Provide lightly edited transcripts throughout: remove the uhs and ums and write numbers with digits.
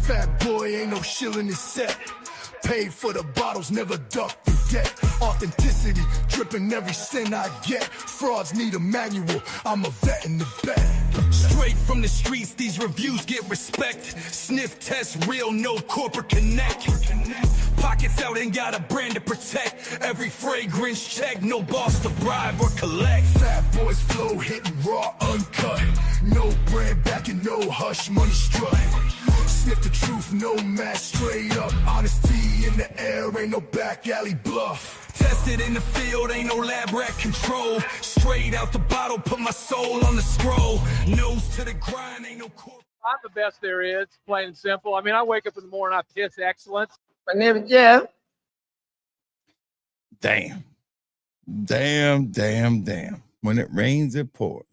Fat boy, ain't no shilling his set. Paid for the bottles, never ducked the debt. Authenticity, dripping every cent I get. Frauds need a manual, I'm a vet in the bed. Straight from the streets, these reviews get respect. Sniff test, real, no corporate connect. Pockets out, ain't got a brand to protect. Every fragrance check, no boss to bribe or collect. Fat boys flow, hitting raw, uncut. No brand backing, no hush, money strut. Sniff the truth, no match, straight up. Honesty in the air, ain't no back alley bluff. Tested in the field, ain't no lab rat control. Straight out the bottle, put my soul on the scroll. Nose to the grind, ain't no corp. I'm the best there is, plain and simple. I mean, I wake up in the morning, I piss excellence. My name is Jeff. Damn. When it rains, it pours.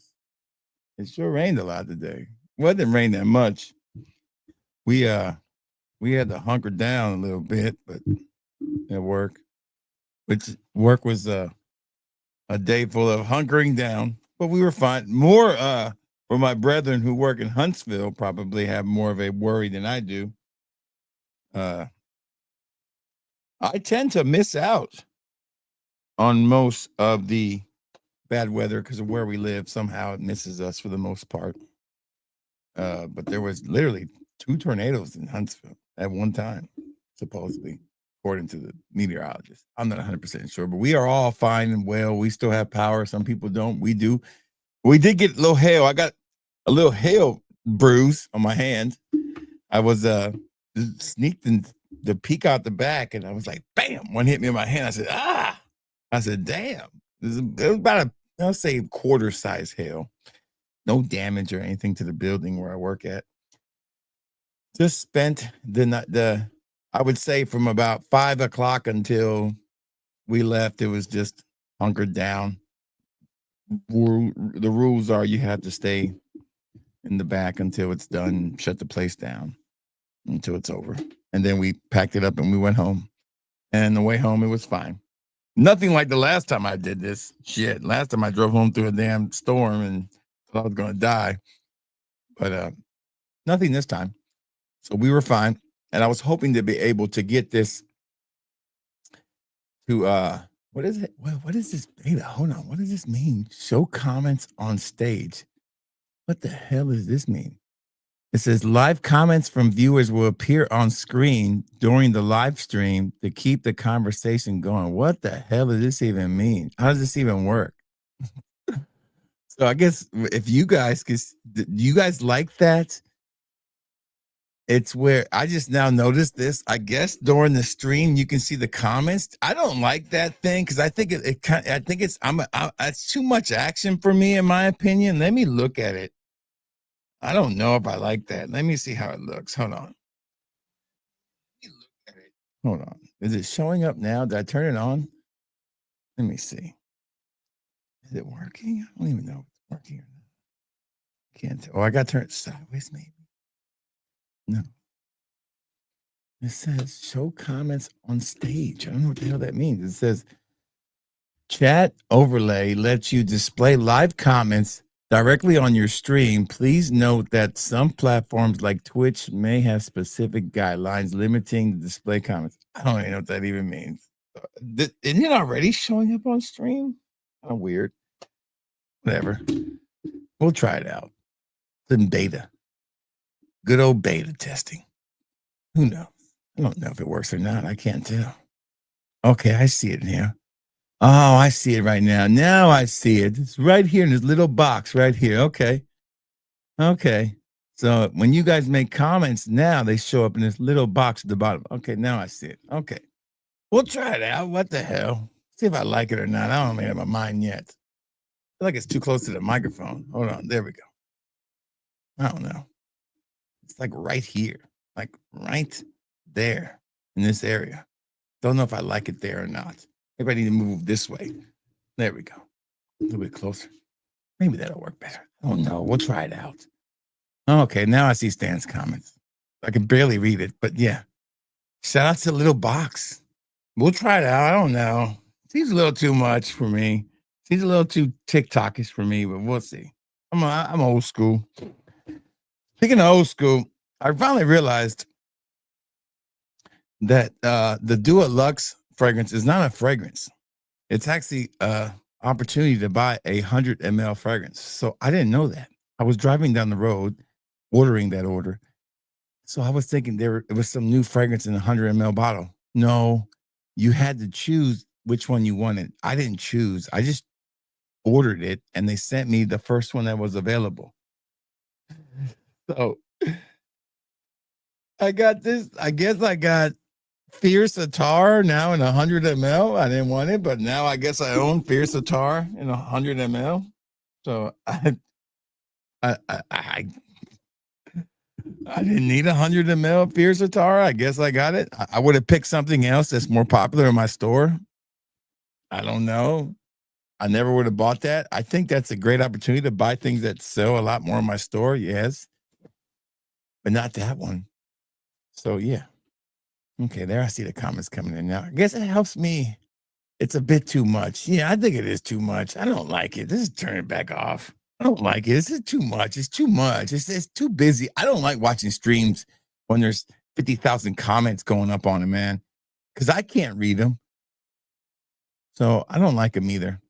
It sure rained a lot today. Well, it didn't rain that much. We had to hunker down a little bit, but at work, which work was a day full of hunkering down, but we were fine. More for my brethren who work in Huntsville probably have more of a worry than I do. I tend to miss out on most of the bad weather because of where we live. Somehow it misses us for the most part. But there was literally 2 tornadoes in Huntsville at one time, supposedly, according to the meteorologist. I'm not 100% sure, but we are all fine and well. We still have power. Some people don't. We do. We did get a little hail. I got a little hail bruise on my hand. I was sneaked in the peek out the back, and I was like, bam, one hit me in my hand. I said, ah. I said, damn. It was about I'll say quarter size hail. No damage or anything to the building where I work at. Just spent I would say from about 5 o'clock until we left, it was just hunkered down. The rules are you have to stay in the back until it's done, shut the place down until it's over. And then we packed it up and we went home. And the way home, it was fine. Nothing like the last time I did this. Shit, last time I drove home through a damn storm and thought I was going to die. But nothing this time. So we were fine. And I was hoping to be able to get this to, what is it? What is this beta? Hold on. What does this mean? Show comments on stage. What the hell does this mean? It says live comments from viewers will appear on screen during the live stream to keep the conversation going. What the hell does this even mean? How does this even work? So I guess if you guys, do you guys like that? It's where I just now noticed this. I guess during the stream you can see the comments. I don't like that thing because I think it's too much action for me, in my opinion. Let me look at it. I don't know if I like that. Let me see how it looks. Hold on. Hold on. Is it showing up now? Did I turn it on? Let me see. Is it working? I don't even know if it's working or not. Can't tell. Oh, I got to turn it sideways, maybe. No. It says show comments on stage. I don't know what the hell that means. It says chat overlay lets you display live comments directly on your stream. Please note that some platforms like Twitch may have specific guidelines limiting the display comments. I don't even know what that even means. Isn't it already showing up on stream? Kind of weird. Whatever. We'll try it out. It's in beta. Good old beta testing. Who knows? I don't know if it works or not. I can't tell. Okay, I see it here. Oh, I see it right now. Now I see it. It's right here in this little box right here. Okay. Okay. So when you guys make comments now, they show up in this little box at the bottom. Okay, now I see it. Okay. We'll try it out. What the hell? See if I like it or not. I don't make up my mind yet. I feel like it's too close to the microphone. Hold on. There we go. I don't know. It's like right here. Like right there in this area. Don't know if I like it there or not. Maybe I need to move this way. There we go. A little bit closer. Maybe that'll work better. I don't know. We'll try it out. Okay, now I see Stan's comments. I can barely read it, but yeah. Shout out to the little box. We'll try it out. I don't know. Seems a little too much for me. Seems a little too TikTokish for me, but we'll see. I'm old school. Speaking of old school, I finally realized that the Dua Lux fragrance is not a fragrance. It's actually opportunity to buy 100 ml fragrance. So I didn't know that. I was driving down the road ordering that order. So I was thinking it was some new fragrance in a 100 ml bottle. No, you had to choose which one you wanted. I didn't choose. I just ordered it and they sent me the first one that was available. So I got this. I guess I got Fierce Atar now in 100 ml. I didn't want it, but now I guess I own Fierce Atar in 100 ml. So I didn't need 100 ml Fierce Atar. I guess I got it. I would have picked something else that's more popular in my store. I don't know. I never would have bought that. I think that's a great opportunity to buy things that sell a lot more in my store. Yes, but not that one. So yeah. Okay, there I see the comments coming in now. I guess it helps me. It's a bit too much. Yeah, I think it is too much. I don't like it. This is turn it back off. I don't like it. This is too much. It's too much. It's too busy. I don't like watching streams when there's 50,000 comments going up on it, man, because I can't read them. So I don't like them either.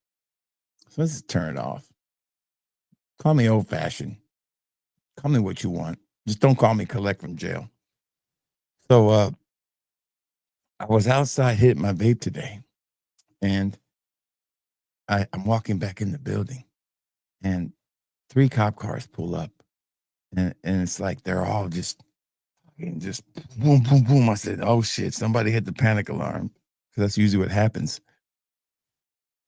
So let's just turn it off. Call me old fashioned. Call me what you want. Just don't call me collect from jail. So I was outside hitting my vape today, and I'm walking back in the building, and 3 cop cars pull up, and it's like they're all just boom, boom, boom. I said, "Oh shit, somebody hit the panic alarm," because that's usually what happens.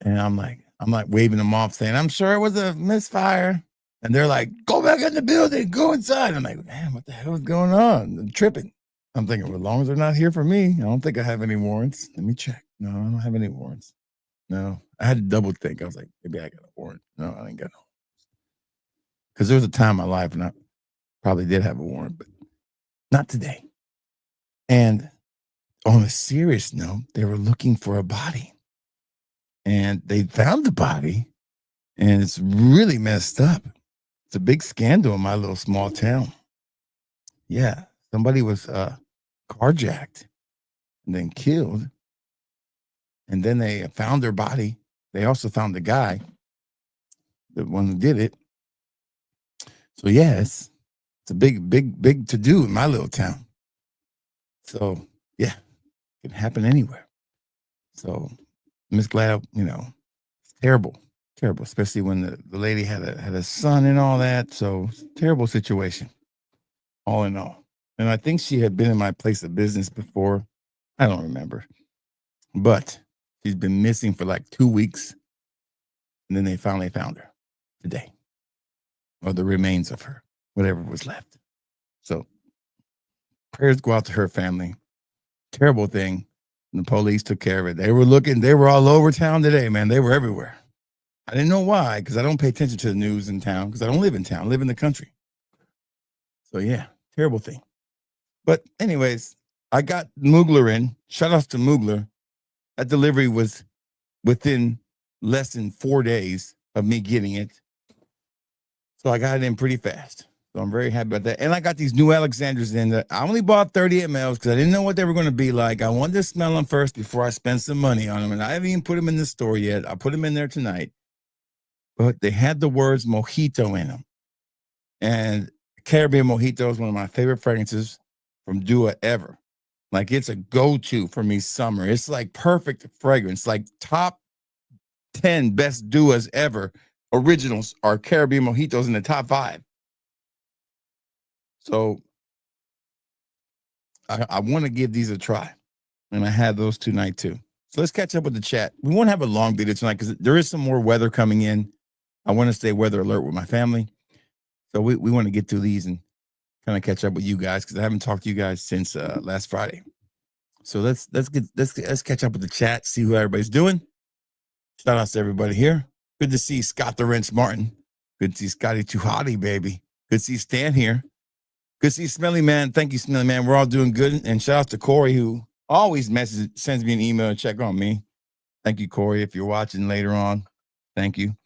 And I'm like waving them off, saying, "I'm sure it was a misfire." And they're like, "Go back in the building, go inside." I'm like, "Man, what the hell is going on?" I'm tripping. I'm thinking, well, as long as they're not here for me, I don't think I have any warrants. Let me check. No, I don't have any warrants. No, I had to double think. I was like, maybe I got a warrant. No, I ain't got no. Because there was a time in my life when I probably did have a warrant, but not today. And on a serious note, they were looking for a body. And they found the body, and it's really messed up. It's a big scandal in my little small town. Yeah, somebody was carjacked and then killed. And then they found their body. They also found the guy, the one who did it. So yeah, it's a big to do in my little town. So yeah, it can happen anywhere. So I'm just glad, it's terrible, especially when the lady had a son and all that. So terrible situation, all in all. And I think she had been in my place of business before. I don't remember, but she's been missing for like 2 weeks, and then they finally found her today, or the remains of her, whatever was left. So prayers go out to her family. Terrible thing. And the police took care of it. They were all over town today, man. They were everywhere. I didn't know why, because I don't pay attention to the news in town, because I don't live in town. I live in the country. So yeah, terrible thing. But anyways, I got Mugler in. Shout outs to Mugler. That delivery was within less than 4 days of me getting it. So I got it in pretty fast. So I'm very happy about that. And I got these new Alexandrias in that I only bought 30 mLs because I didn't know what they were going to be like. I wanted to smell them first before I spent some money on them. And I haven't even put them in the store yet. I'll put them in there tonight. But they had the words Mojito in them. And Caribbean Mojito is one of my favorite fragrances from Dua ever. Like, it's a go-to for me summer. It's like perfect fragrance, like top 10 best Duas ever. Originals are Caribbean Mojitos in the top 5. So I want to give these a try. And I had those tonight too. So let's catch up with the chat. We won't have a long video tonight because there is some more weather coming in. I want to stay weather alert with my family. So we want to get through these and kind of catch up with you guys because I haven't talked to you guys since last Friday. So let's catch up with the chat, see who everybody's doing. Shout out to everybody here. Good to see Scott the Wrench Martin. Good to see Scotty Too Hottie, baby. Good to see Stan here. Good to see Smelly Man. Thank you, Smelly Man. We're all doing good. And shout out to Corey, who always sends me an email and check on me. Thank you, Corey. If you're watching later on, thank you.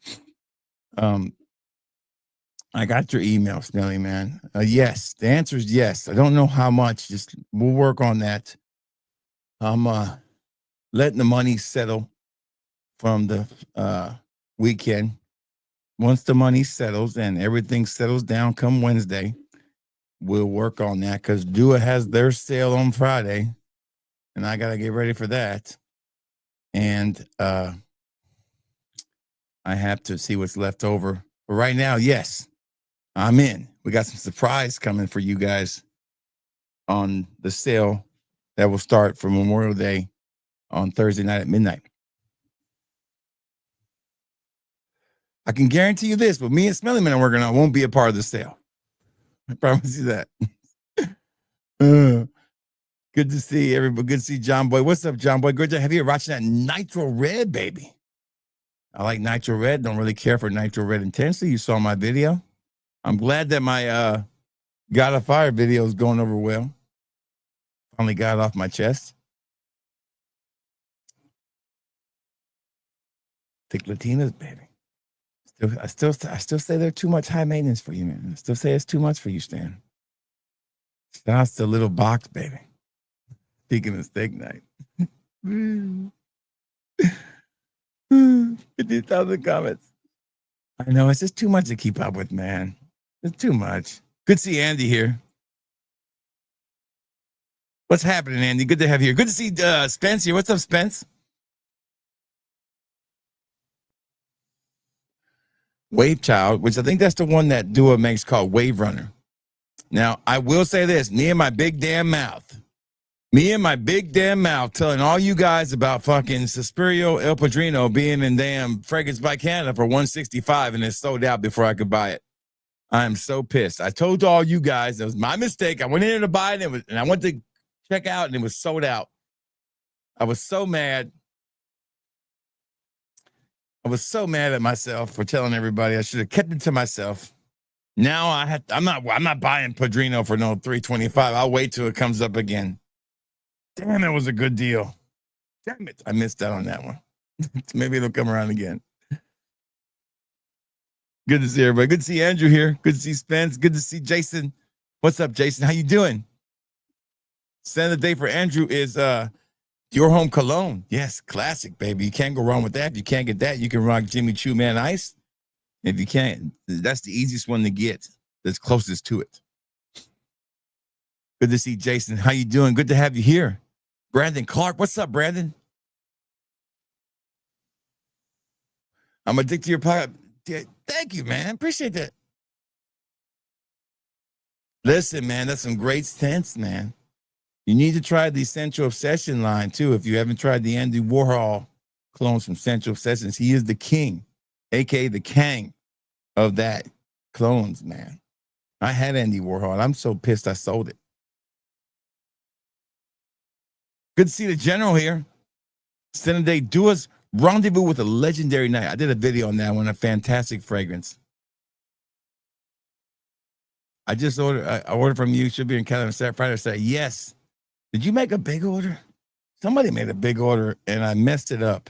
I got your email, Smelly Man. Yes, the answer is yes. I don't know how much. Just we'll work on that. I'm letting the money settle from the weekend. Once the money settles and everything settles down come Wednesday, we'll work on that because Dua has their sale on Friday, and I got to get ready for that. And I have to see what's left over. But right now, yes, I'm in. We got some surprise coming for you guys on the sale that will start for Memorial Day on Thursday night at midnight. I can guarantee you this, but me and Smelly Man are working on won't be a part of the sale. I promise you that. Good to see everybody. Good to see John Boy. What's up, John Boy? Good to have you watching that Nitro Red, baby. I like Nitro Red. Don't really care for Nitro Red intensely. You saw my video. I'm glad that my God of Fire video is going over well. Finally got it off my chest. Thick Latinas, baby. I still say they're too much high maintenance for you, man. I still say it's too much for you, Stan. That's the little box, baby. Speaking of steak night. 50,000 comments. I know, it's just too much to keep up with, man. It's too much. Good to see Andy here. What's happening, Andy? Good to have you here. Good to see Spence here. What's up, Spence? Wave Child, which I think that's the one that Dua makes called Wave Runner. Now, I will say this. Me and my big damn mouth telling all you guys about fucking Suspirio El Padrino being in damn Fragrance by Canada for $165 and it's sold out before I could buy it. I am so pissed. I told all you guys it was my mistake. I went in there to buy it and I went to check out and it was sold out. I was so mad. I was so mad at myself for telling everybody. I should have kept it to myself. Now I'm not buying Padrino for no $325. I'll wait till it comes up again. Damn, it was a good deal. Damn it. I missed out on that one. Maybe it'll come around again. Good to see everybody. Good to see Andrew here. Good to see Spence. Good to see Jason. What's up, Jason? How you doing? Scent of the day for Andrew is Your Home Cologne. Yes, classic, baby. You can't go wrong with that. If you can't get that, you can rock Jimmy Choo Man Ice. If you can't, that's the easiest one to get. That's closest to it. Good to see Jason. How you doing? Good to have you here. Brandon Clark. What's up, Brandon? I'm addicted to your podcast. Thank you, man. Appreciate that. Listen, man, that's some great scents, man. You need to try the Central Obsession line, too, if you haven't tried the Andy Warhol clones from Central Obsessions. He is the king, a.k.a. the Kang of that clones, man. I had Andy Warhol. I'm so pissed I sold it. Good to see the general here. Senator Dua's Rendezvous with a Legendary Night. I did a video on that one, a fantastic fragrance. I just ordered. I ordered from you. Should be in Canada Friday. I said yes. Did you make a big order? Somebody made a big order and I messed it up.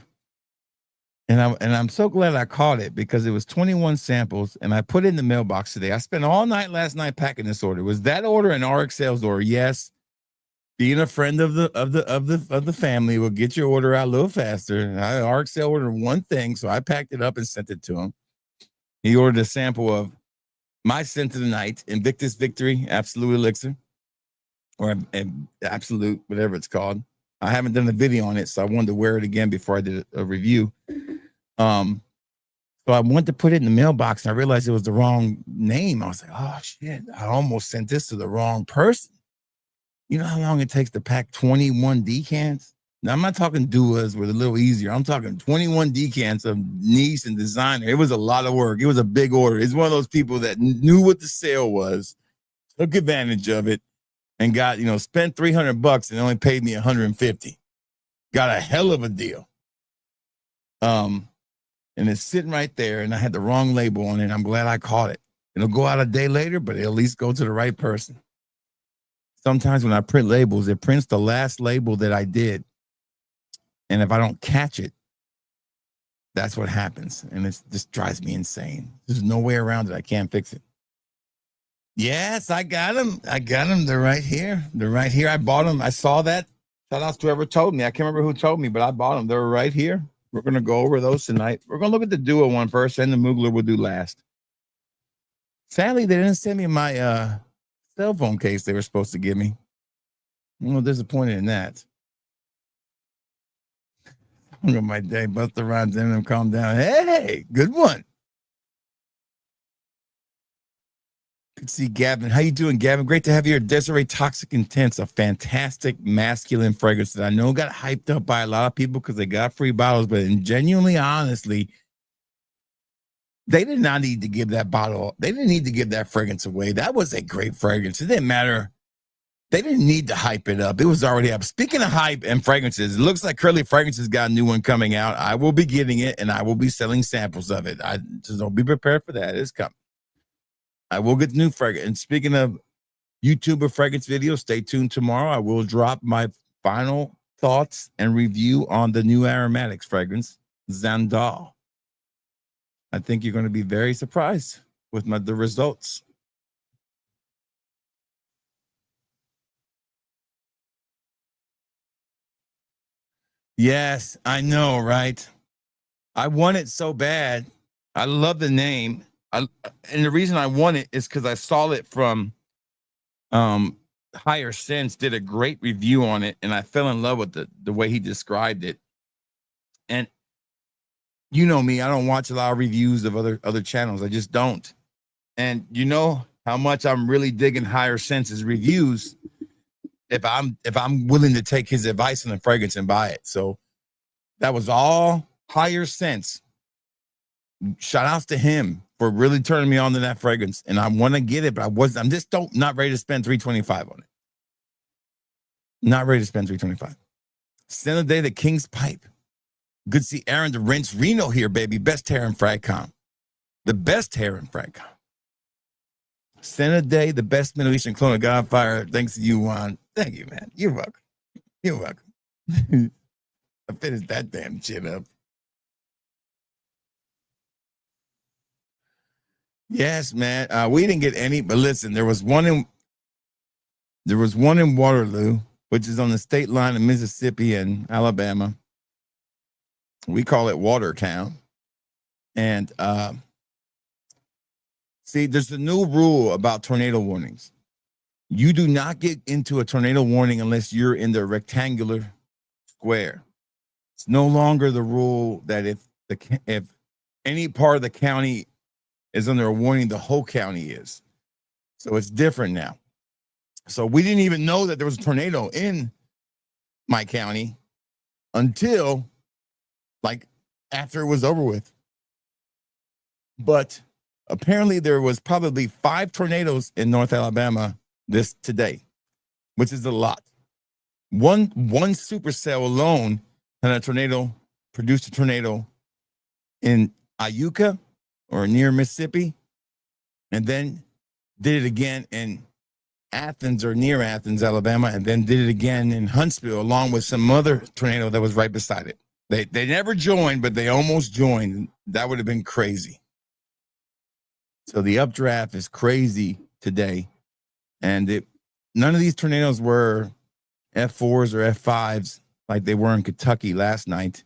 And I'm so glad I caught it because it was 21 samples and I put it in the mailbox today. I spent all night last night packing this order. Was that order an RX sales order? Yes. Being a friend of the family will get your order out a little faster. I RX ordered one thing, so I packed it up and sent it to him. He ordered a sample of my scent of the night, Invictus Victory Absolute Elixir, or Absolute, whatever it's called. I haven't done a video on it, so I wanted to wear it again before I did a review. So I went to put it in the mailbox, and I realized it was the wrong name. I was like, oh, shit, I almost sent this to the wrong person. You know how long it takes to pack 21 decants? Now, I'm not talking Duas were a little easier. I'm talking 21 decants of niche and designer. It was a lot of work. It was a big order. It's one of those people that knew what the sale was, took advantage of it, and got, spent $300 and only paid me $150. Got a hell of a deal. And it's sitting right there, and I had the wrong label on it. I'm glad I caught it. It'll go out a day later, but it'll at least go to the right person. Sometimes when I print labels, it prints the last label that I did. And if I don't catch it, that's what happens. And it just drives me insane. There's no way around it. I can't fix it. Yes, I got them. They're right here. I bought them. I saw that Shout out to whoever told me. I can't remember who told me, but I bought them. They're right here. We're going to go over those tonight. We're going to look at the Dua one first, and the Mugler will do last. Sadly, they didn't send me my cell phone case they were supposed to give me. I'm a little disappointed in that. Look at my day. Buster Rhymes in them. Calm down. Hey, good one. Good to see Gavin. How you doing, Gavin? Great to have you here. Desiree Toxic Intense, a fantastic masculine fragrance that I know got hyped up by a lot of people because they got free bottles, but genuinely, honestly, they did not need to give that bottle. They didn't need to give that fragrance away. That was a great fragrance. It didn't matter. They didn't need to hype it up. It was already up. Speaking of hype and fragrances, it looks like Curly Fragrances got a new one coming out. I will be getting it, and I will be selling samples of it. I just don't be prepared for that. It's coming. I will get the new fragrance. And speaking of YouTuber fragrance videos, stay tuned tomorrow. I will drop my final thoughts and review on the new aromatics fragrance, Zandal. I think you're going to be very surprised with the results. Yes, I know, right? I want it so bad. I love the name. And the reason I want it is because I saw it from Higher Sense did a great review on it, and I fell in love with the way he described it. And you know me, I don't watch a lot of reviews of other channels. I just don't. And you know how much I'm really digging Higher Sense's reviews if I'm willing to take his advice on the fragrance and buy it. So that was all Higher Sense. Shout outs to him for really turning me on to that fragrance. And I want to get it, but I'm just not ready to spend $325 on it. Not ready to spend $325. Scent of the day, the King's Pipe. Good to see Aaron the Rinse Reno here, baby. Best hair in Fragcom. The best hair in Fragcom. Scent of the day, the best Middle Eastern clone of Godfire. Thanks to you, Juan. Thank you, man. You're welcome. You're welcome. I finished that damn shit up. Yes, man. We didn't get any, but listen, there was one in Waterloo, which is on the state line of Mississippi and Alabama. We call it Watertown. And see, there's a new rule about tornado warnings. You do not get into a tornado warning unless you're in the rectangular square. It's no longer the rule that if any part of the county is under a warning, the whole county is. So it's different now. So we didn't even know that there was a tornado in my county until like after it was over with. But apparently there was probably 5 tornadoes in North Alabama today, which is a lot. One supercell alone produced a tornado in Iuka or near Mississippi, and then did it again in Athens or near Athens, Alabama, and then did it again in Huntsville, along with some other tornado that was right beside it. They never joined, but they almost joined. That would have been crazy. So the updraft is crazy today. And none of these tornadoes were F4s or F5s like they were in Kentucky last night.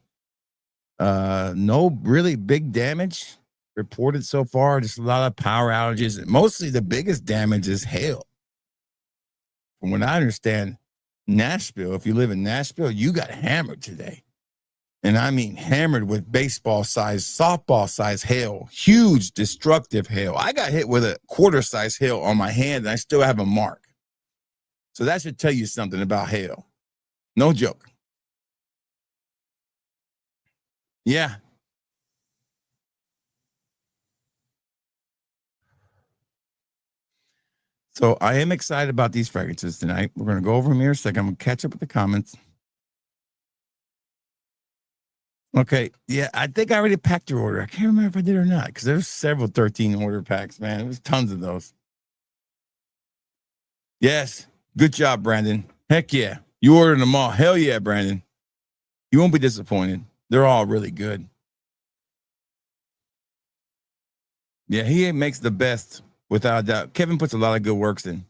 No really big damage reported so far. Just a lot of power outages. Mostly the biggest damage is hail. From what I understand, Nashville, if you live in Nashville, you got hammered today. And I mean hammered with baseball-sized, softball-sized hail. Huge, destructive hail. I got hit with a quarter-size hail on my hand, and I still have a mark. So that should tell you something about hail. No joke. Yeah. So I am excited about these fragrances tonight. We're going to go over them here in a second. I'm going to catch up with the comments. Okay. Yeah, I think I already packed your order. I can't remember if I did or not, because there's several 13 order packs, man. There's tons of those. Yes. Good job, Brandon. Heck yeah. You ordered them all. Hell yeah, Brandon. You won't be disappointed. They're all really good. Yeah, he makes the best, without a doubt. Kevin puts a lot of good works in.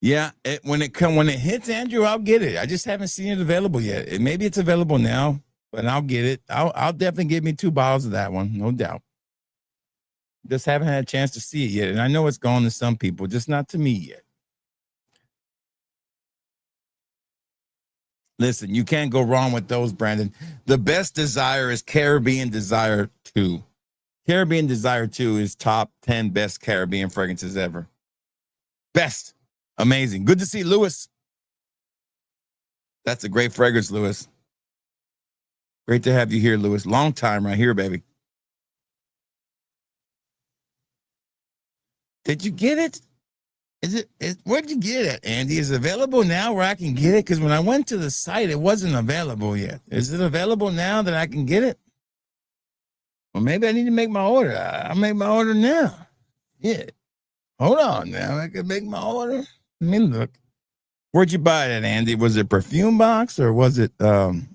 Yeah, when it hits, Andrew, I'll get it. I just haven't seen it available yet. Maybe it's available now, but I'll get it. I'll definitely give me 2 bottles of that one, no doubt. Just haven't had a chance to see it yet, and I know it's gone to some people, just not to me yet. Listen, you can't go wrong with those, Brandon. The best Desire is Caribbean Desire 2. Caribbean Desire 2 is top 10 best Caribbean fragrances ever. Best. Amazing. Good to see Lewis. That's a great fragrance, Lewis. Great to have you here, Lewis. Long time right here, baby. Did you get it? Where'd you get it, Andy? Is it available now where I can get it? Because when I went to the site, it wasn't available yet. Is it available now that I can get it? Well, maybe I need to make my order. I'll make my order now. Yeah. Hold on now. I can make my order. Let me look. Where'd you buy that, Andy? Was it Perfume Box or was it Joma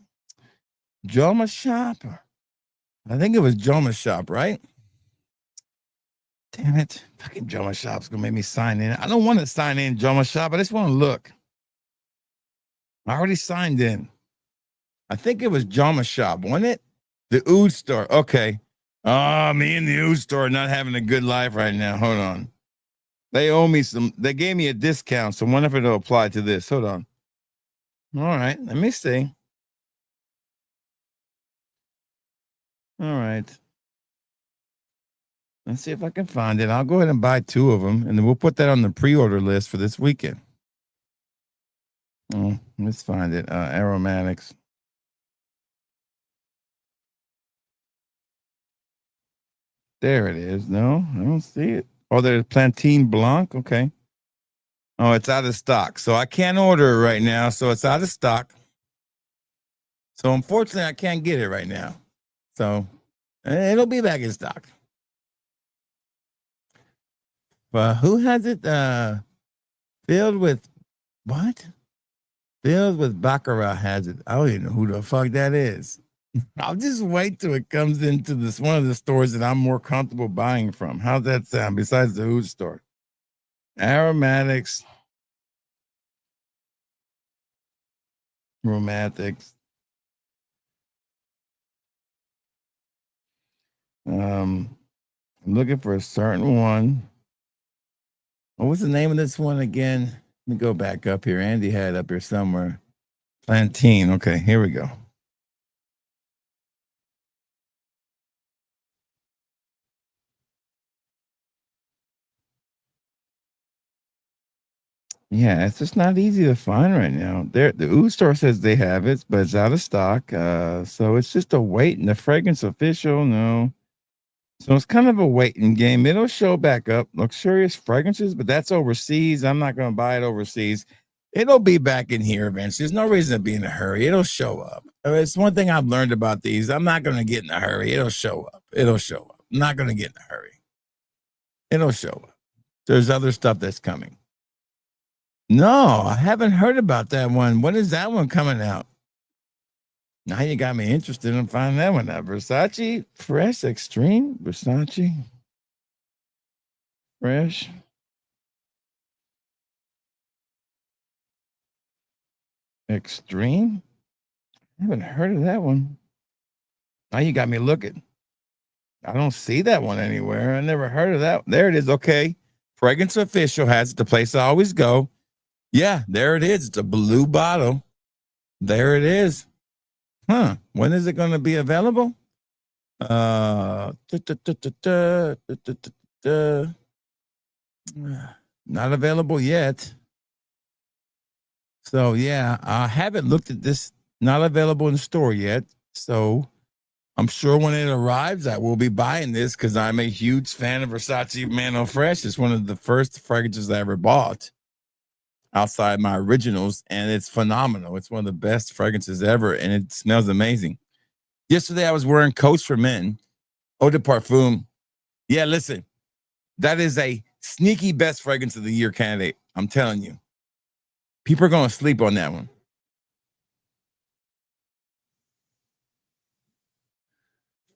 Shop? I think it was Joma Shop, right? Damn it. Fucking Joma Shop's going to make me sign in. I don't want to sign in Joma Shop. I just want to look. I already signed in. I think it was Joma Shop, wasn't it? The Oud store. Okay. Oh, me and the Oud store not having a good life right now. Hold on. They owe me some. They gave me a discount, so I wonder if it'll apply to this. Hold on. All right. Let me see. All right. Let's see if I can find it. I'll go ahead and buy 2 of them, and then we'll put that on the pre-order list for this weekend. Oh, let's find it. Aromatics. There it is. No, I don't see it. Oh, there's Plantain Blanc. Okay. Oh, it's out of stock. So I can't order it right now. So it's out of stock. So unfortunately, I can't get it right now. So it'll be back in stock. But who has it filled with what? Filled with Baccarat has it. I don't even know who the fuck that is. I'll just wait till it comes into this one of the stores that I'm more comfortable buying from. How's that sound? Besides the Oud store. Aromatics. Romantics. I'm looking for a certain one. What was the name of this one again? Let me go back up here. Andy had it up here somewhere. Plantain. Okay, here we go. Yeah, it's just not easy to find right now. The Oud store says they have it, but it's out of stock. So it's just a wait. And the fragrance official, no. So it's kind of a waiting game. It'll show back up. Luxurious fragrances, but that's overseas. I'm not going to buy it overseas. It'll be back in here eventually. There's no reason to be in a hurry. It'll show up. It's one thing I've learned about these. I'm not going to get in a hurry. It'll show up. It'll show up. I'm not going to get in a hurry. It'll show up. There's other stuff that's coming. No, I haven't heard about that one. When is that one coming out? Now you got me interested in finding that one out. Versace Fresh Extreme. Versace Fresh Extreme. I haven't heard of that one. Now you got me looking. I don't see that one anywhere. I never heard of that. There it is. Okay. Fragrance Official has it, the place I always go. Yeah, there it is. It's a blue bottle. There it is. Huh. When is it going to be available? Not available yet. So yeah, I haven't looked at this. Not available in the store yet. So I'm sure when it arrives, I will be buying this because I'm a huge fan of Versace Mano Fresh. It's one of the first fragrances I ever bought outside my originals, and it's phenomenal. It's one of the best fragrances ever, and it smells amazing. Yesterday, I was wearing Coach for Men, Eau de Parfum. Yeah, listen, that is a sneaky best fragrance of the year candidate. I'm telling you. People are going to sleep on that one.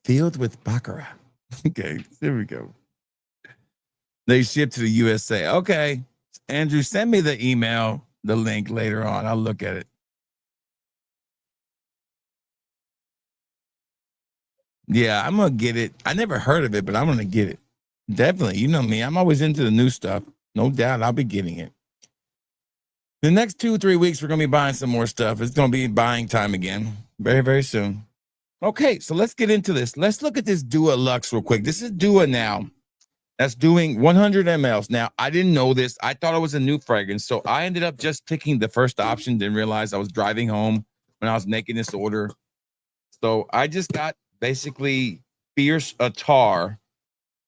Filled with Baccarat. Okay, here we go. They ship to the USA. Okay. Andrew, send me the email, the link later on. I'll look at it. Yeah, I'm gonna get it. I never heard of it, but I'm gonna get it. Definitely. You know me. I'm always into the new stuff. No doubt I'll be getting it. The next 2-3 weeks, we're gonna be buying some more stuff. It's gonna be buying time again. Very, very soon. Okay, so let's get into this. Let's look at this Dua Lux real quick. This is Dua now. That's doing 100 mLs. Now, I didn't know this. I thought it was a new fragrance. So I ended up just picking the first option. Didn't realize I was driving home when I was making this order. So I just got basically Fierce Attar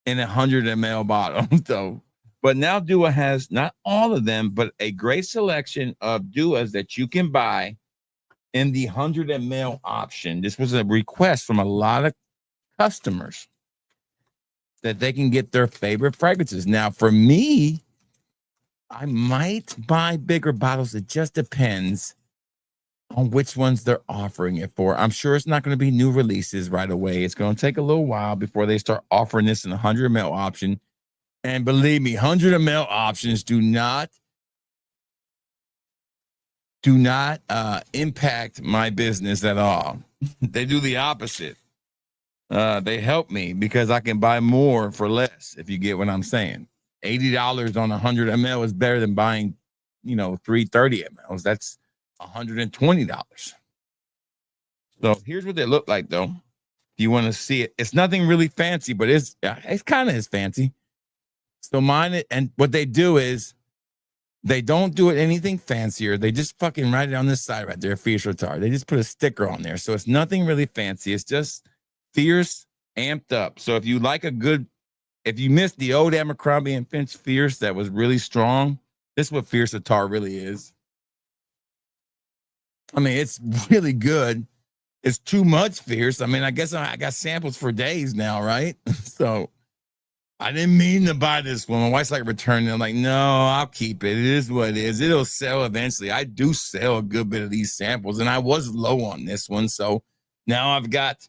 in a 100 ml bottle. So, but now Dua has not all of them, but a great selection of Duas that you can buy in the 100 ml option. This was a request from a lot of customers that they can get their favorite fragrances. Now, for me, I might buy bigger bottles. It just depends on which ones they're offering it for. I'm sure it's not going to be new releases right away. It's going to take a little while before they start offering this in a 100 ml option. And believe me, 100 ml options do not impact my business at all. They do the opposite. They help me because I can buy more for less, if you get what I'm saying. $80 on 100 ml is better than buying, 330 mLs. That's $120. So here's what they look like, though. If you want to see it, it's nothing really fancy, but it's kind of as fancy. So mine, and what they do is they don't do it anything fancier. They just fucking write it on this side right there, Fierce Attar. They just put a sticker on there. So it's nothing really fancy. It's just Fierce amped up. So if you missed the old Abercrombie and Finch Fierce that was really strong, this is what Fierce Attar really is. I mean, it's really good. It's too much Fierce. I mean, I guess I got samples for days now, right? So I didn't mean to buy this one. My wife's like returning it. I'm like, no, I'll keep it. It is what it is. It'll sell eventually. I do sell a good bit of these samples, and I was low on this one. So now I've got,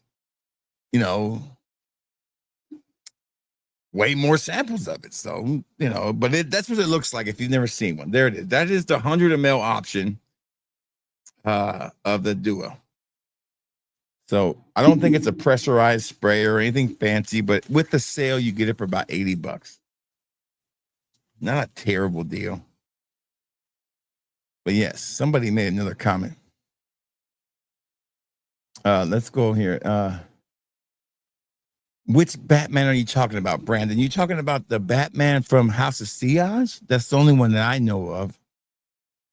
way more samples of it. So, but that's what it looks like if you've never seen one. There it is. That is the 100 ml option of the Dua. So I don't think it's a pressurized spray or anything fancy, but with the sale, you get it for about $80. Not a terrible deal. But yes, somebody made another comment. Let's go here. Which Batman are you talking about, Brandon? You talking about the Batman from House of Siage? That's the only one that I know of.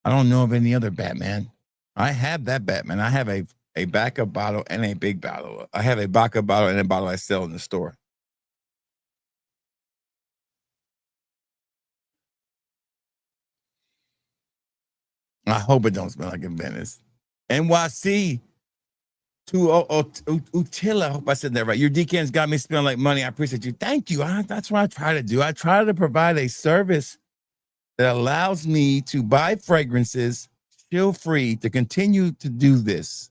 I don't know of any other Batman. I have that Batman. I have a backup bottle and a big bottle. I have a backup bottle and a bottle I sell in the store. I hope it don't smell like a Venice. NYC. Utila. I hope I said that right. Your decans got me smelling like money. I appreciate you. Thank you. That's what I try to do. I try to provide a service that allows me to buy fragrances, feel free to continue to do this.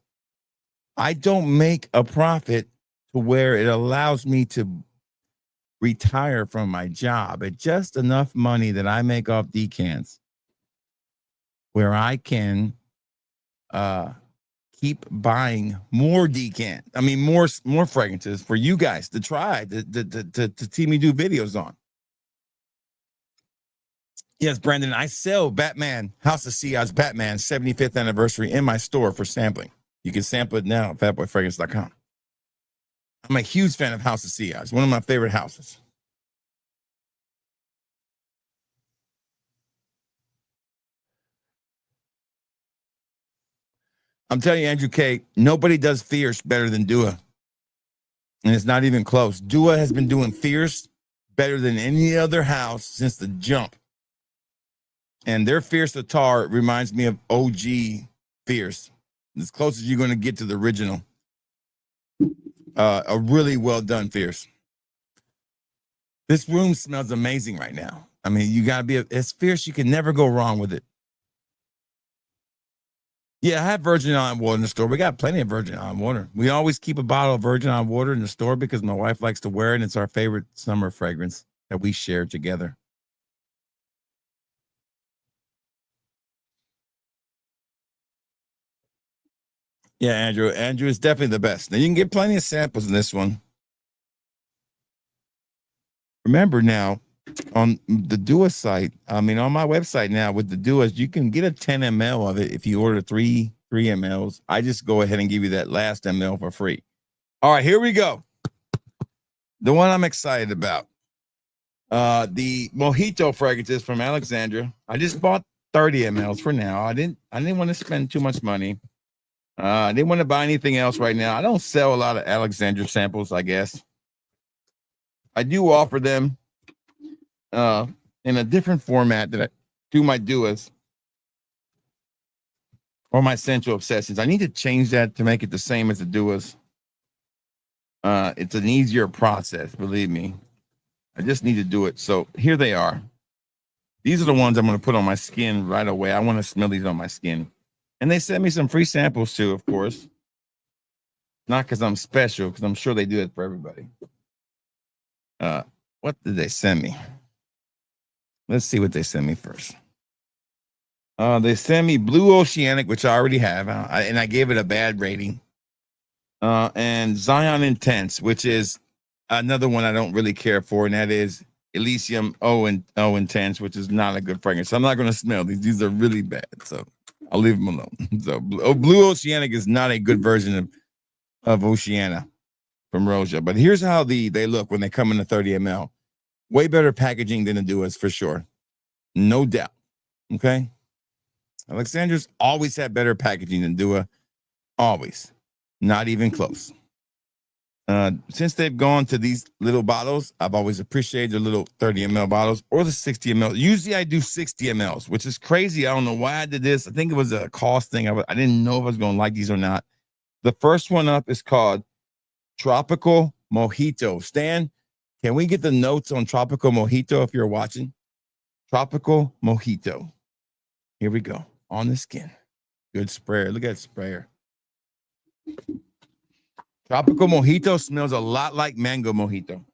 I don't make a profit to where it allows me to retire from my job. It's just enough money that I make off decants where I can keep buying more more fragrances for you guys to try to see me do videos on. Yes, Brandon, I sell Batman, House of Siage Batman 75th anniversary in my store for sampling. You can sample it now at fatboyfragrance.com. I'm a huge fan of House of Siage, one of my favorite houses. I'm telling you, Andrew K., nobody does Fierce better than Dua. And it's not even close. Dua has been doing Fierce better than any other house since the jump. And their Fierce Attar reminds me of OG Fierce. As close as you're going to get to the original. A really well done Fierce. This room smells amazing right now. I mean, you got to be, it's Fierce. You can never go wrong with it. Yeah, I have Virgin Island water in the store. We got plenty of Virgin Island water. We always keep a bottle of Virgin Island water in the store because my wife likes to wear it, and it's our favorite summer fragrance that we share together. Yeah, Andrew. Andrew is definitely the best. Now you can get plenty of samples in this one. Remember now, on the Dua site, I mean on my website now with the Duas, you can get a 10 ml of it if you order three mLs. I just go ahead and give you that last ml for free. All right, here we go. The one I'm excited about. The Mojito fragrances from Alexandria. I just bought 30 mLs for now. I didn't want to spend too much money. I didn't want to buy anything else right now. I don't sell a lot of Alexandria samples, I guess. I do offer them in a different format that I do my Duas or my Central Obsessions. I need to change that to make it the same as the Duas. It's an easier process, believe me. I just need to do it. So here they are. These are the ones I'm going to put on my skin right away. I want to smell these on my skin. And they sent me some free samples too, of course. Not because I'm special, because I'm sure they do it for everybody. What did they send me? Let's see what they sent me first. They sent me Blue Oceanic, which I already have, and I gave it a bad rating. And Zion Intense, which is another one I don't really care for, and that is Elysium O Intense, which is not a good fragrance. So I'm not going to smell these. These are really bad, so I'll leave them alone. So Blue Oceanic is not a good version of Oceana from Roja. But here's how they look when they come in the 30 ml. Way better packaging than the Duas for sure. No doubt. Okay. Alexandra's always had better packaging than Dua. Always. Not even close. Since they've gone to these little bottles, I've always appreciated the little 30 ml bottles or the 60 ml. Usually I do 60 mls, which is crazy. I don't know why I did this. I think it was a cost thing. I didn't know if I was going to like these or not. The first one up is called Tropical Mojito. Stan, can we get the notes on Tropical Mojito if you're watching? Tropical Mojito. Here we go. On the skin. Good sprayer. Look at that sprayer. Tropical Mojito smells a lot like Mango Mojito,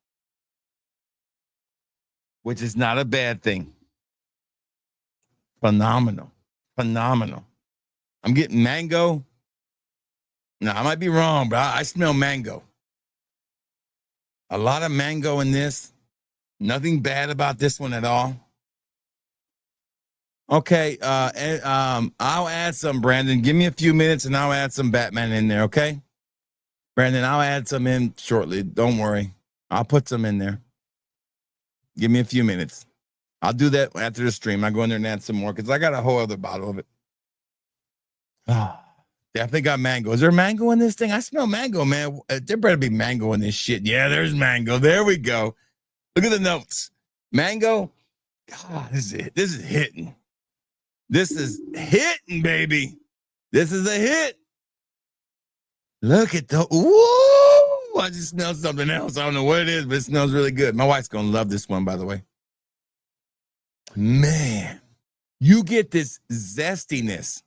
which is not a bad thing. Phenomenal. Phenomenal. I'm getting mango. Now, I might be wrong, but I smell mango. A lot of mango in this. Nothing bad about this one at all. Okay, I'll add some, Brandon. Give me a few minutes and I'll add some Batman in there, okay? Brandon, I'll add some in shortly. Don't worry. I'll put some in there. Give me a few minutes. I'll do that after the stream. I'll go in there and add some more because I got a whole other bottle of it. Definitely got mango. Is there mango in this thing? I smell mango, man. There better be mango in this shit. Yeah, there's mango. There we go. Look at the notes. Mango. God, this is it. This is hitting. This is hitting, baby. This is a hit. Look at the, ooh, I just smelled something else. I don't know what it is, but it smells really good. My wife's going to love this one, by the way. Man, you get this zestiness.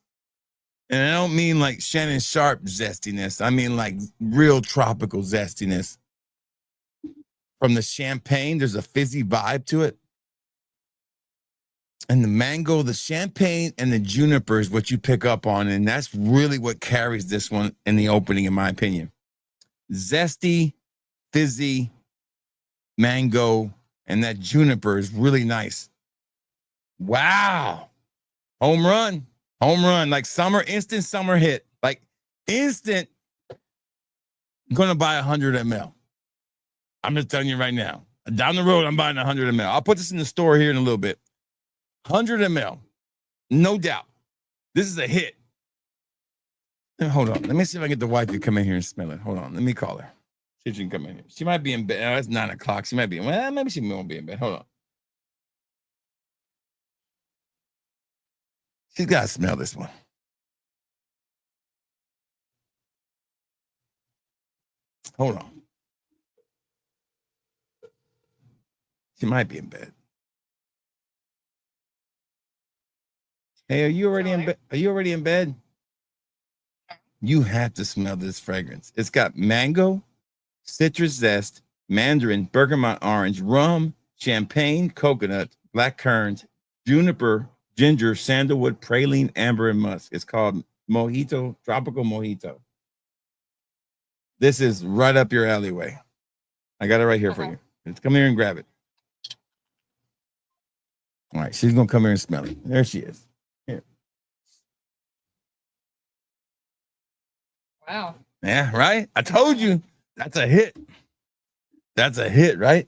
And I don't mean like Shannon Sharp zestiness. I mean like real tropical zestiness. From the champagne, there's a fizzy vibe to it. And the mango, the champagne, and the juniper is what you pick up on. And that's really what carries this one in the opening, in my opinion. Zesty, fizzy, mango, and that juniper is really nice. Wow. Home run. Home run. Like summer, instant summer hit. Like instant. I'm going to buy 100 ml. I'm just telling you right now. Down the road, I'm buying 100 ml. I'll put this in the store here in a little bit. 100 ml. No doubt. This is a hit. Hold on. Let me see if I can get the wife to come in here and smell it. Hold on. Let me call her. See if she can come in here. She might be in bed. Oh, it's 9 o'clock. She might be. Well, maybe she won't be in bed. Hold on. She's got to smell this one. Hold on. She might be in bed. Hey, are you already in bed? Are you already in bed? You have to smell this fragrance. It's got mango, citrus zest, mandarin, bergamot orange, rum, champagne, coconut, black currant, juniper, ginger, sandalwood, praline, amber, and musk. It's called Mojito, Tropical Mojito. This is right up your alleyway. I got it right here for you. Let's come here and grab it. All right, she's gonna come here and smell it. There she is. Here. Wow. Yeah, right. I told you that's a hit. That's a hit, right?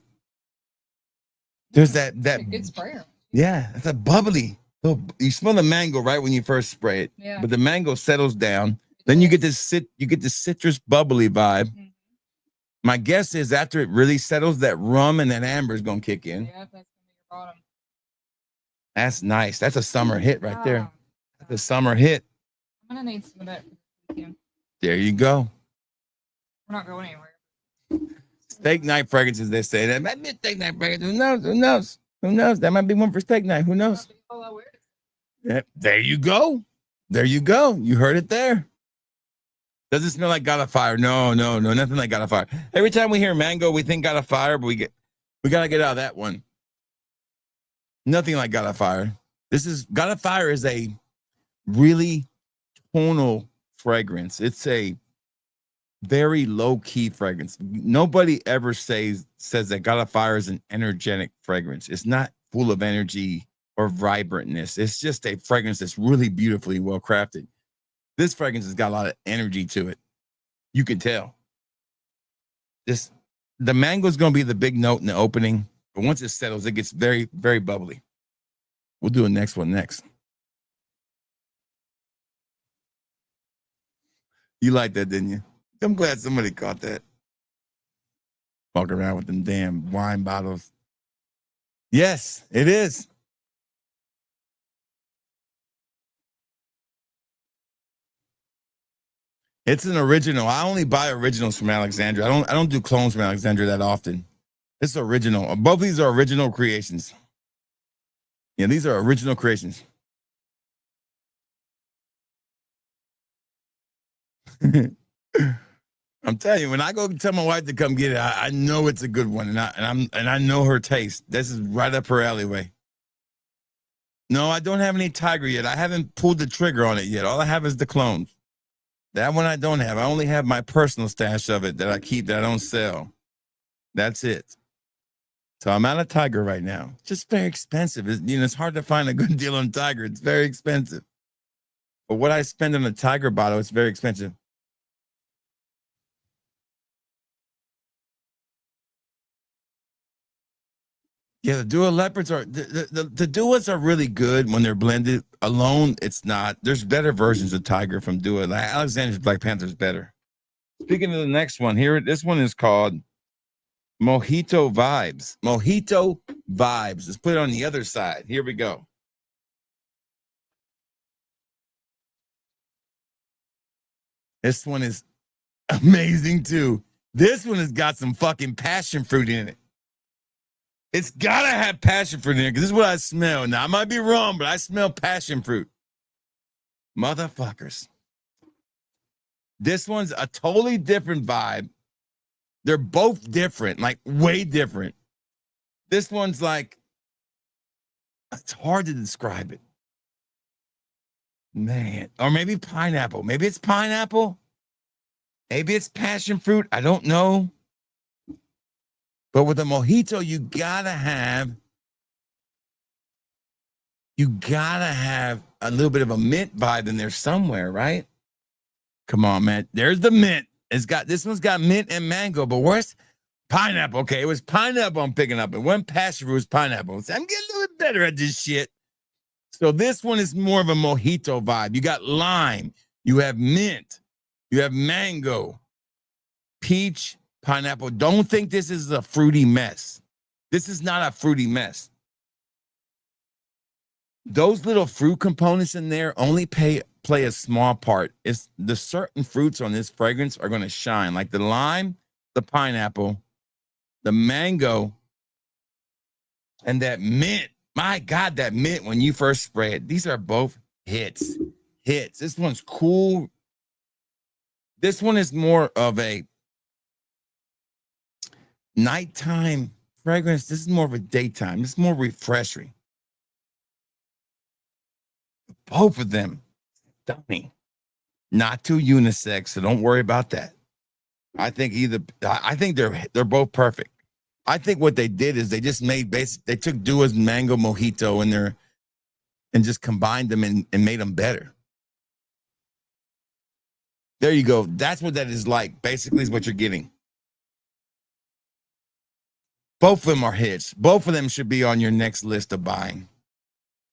There's that A good sprayer. yeah, that's a bubbly. You smell the mango right when you first spray it, Yeah. but the mango settles down. Then you get this citrus bubbly vibe. Mhm. My guess is after it really settles, that rum and that amber is gonna kick in. Yeah, that's gonna be your bottom. That's nice. That's a summer hit right there. Yeah. That's a summer hit. I'm gonna need some of that. Weekend. There you go. We're not going anywhere. Steak night fragrances, they say. That might be a steak night fragrance. Who knows? Who knows? Who knows? That might be one for steak night. Who knows? All I wear. Yep. There you go. There you go. You heard it there. Does it smell like got a fire? No, nothing like got a fire. Every time we hear mango, we think got a fire, but we gotta get out of that one. Nothing like got a fire. Got a fire is a really tonal fragrance. It's a very low-key fragrance. Nobody ever says that got a fire is an energetic fragrance. It's not full of energy or vibrantness. It's just a fragrance that's really beautifully well crafted. This fragrance has got a lot of energy to it. You can tell. The mango is going to be the big note in the opening, but once it settles, it gets very, very bubbly. We'll do the next one next. You liked that, didn't you? I'm glad somebody caught that. Walk around with them damn wine bottles. Yes, it is. It's an original. I only buy originals from Alexandria. I don't do clones from Alexandria that often. It's original. Both of these are original creations. Yeah, these are original creations. I'm telling you, when I go tell my wife to come get it, I know it's a good one, and I know her taste. This is right up her alleyway. No, I don't have any Tiger yet. I haven't pulled the trigger on it yet. All I have is the clones. That one I don't have. I only have my personal stash of it that I keep that I don't sell. That's it. So I'm out of Tiger right now. It's just very expensive. It's hard to find a good deal on Tiger. It's very expensive. But what I spend on a Tiger bottle, it's very expensive. Yeah, the Dua Leopards are the Duas are really good when they're blended. Alone, it's not. There's better versions of Tiger from Dua. Like Alexander's Black Panther's better. Speaking of the next one here, this one is called Mojito Vibes. Mojito Vibes. Let's put it on the other side. Here we go. This one is amazing too. This one has got some fucking passion fruit in it. It's gotta have passion fruit in it because this is what I smell. Now I might be wrong, but I smell passion fruit. Motherfuckers. This one's a totally different vibe. They're both different, like way different. This one's like, it's hard to describe it. Man, or maybe pineapple. Maybe it's pineapple. Maybe it's passion fruit. I don't know. But with a mojito, you gotta have a little bit of a mint vibe in there somewhere, right? Come on, man. There's the mint. This one's got mint and mango, but where's pineapple? Okay, it was pineapple I'm picking up. And one passion fruit was pineapple. So I'm getting a little bit better at this shit. So this one is more of a mojito vibe. You got lime, you have mint, you have mango, peach, pineapple. Don't think this is a fruity mess. This is not a fruity mess. Those little fruit components in there only play a small part. It's the certain fruits on this fragrance are going to shine, like the lime, the pineapple, the mango, and that mint. My God, that mint when you first spray it. These are both hits. This one's cool. This one is more of a nighttime fragrance. This is more of a daytime. This is more refreshing. Both of them stunning. Not too unisex, so don't worry about that. I think they're both perfect. I think what they did is they just made they took Dua's mango mojito in there and just combined them and made them better. There you go. That's what that is like. Basically, is what you're getting. Both of them are hits. Both of them should be on your next list of buying.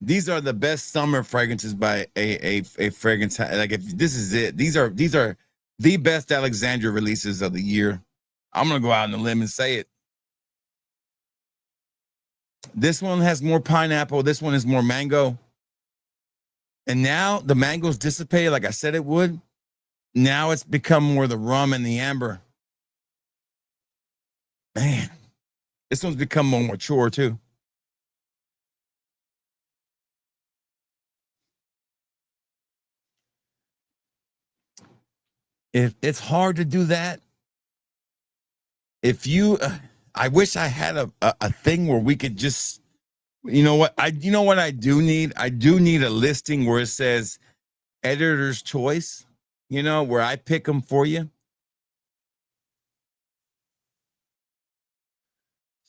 These are the best summer fragrances by a fragrance. Like if this is it, these are the best Alexandria releases of the year. I'm gonna go out on a limb and say it. This one has more pineapple. This one is more mango. And now the mango's dissipated like I said it would. Now it's become more the rum and the amber. Man, this one's become more mature too. If it's hard to do that, if you, I wish I had a thing where we could just, you know what I do need? I do need a listing where it says editor's choice, where I pick them for you.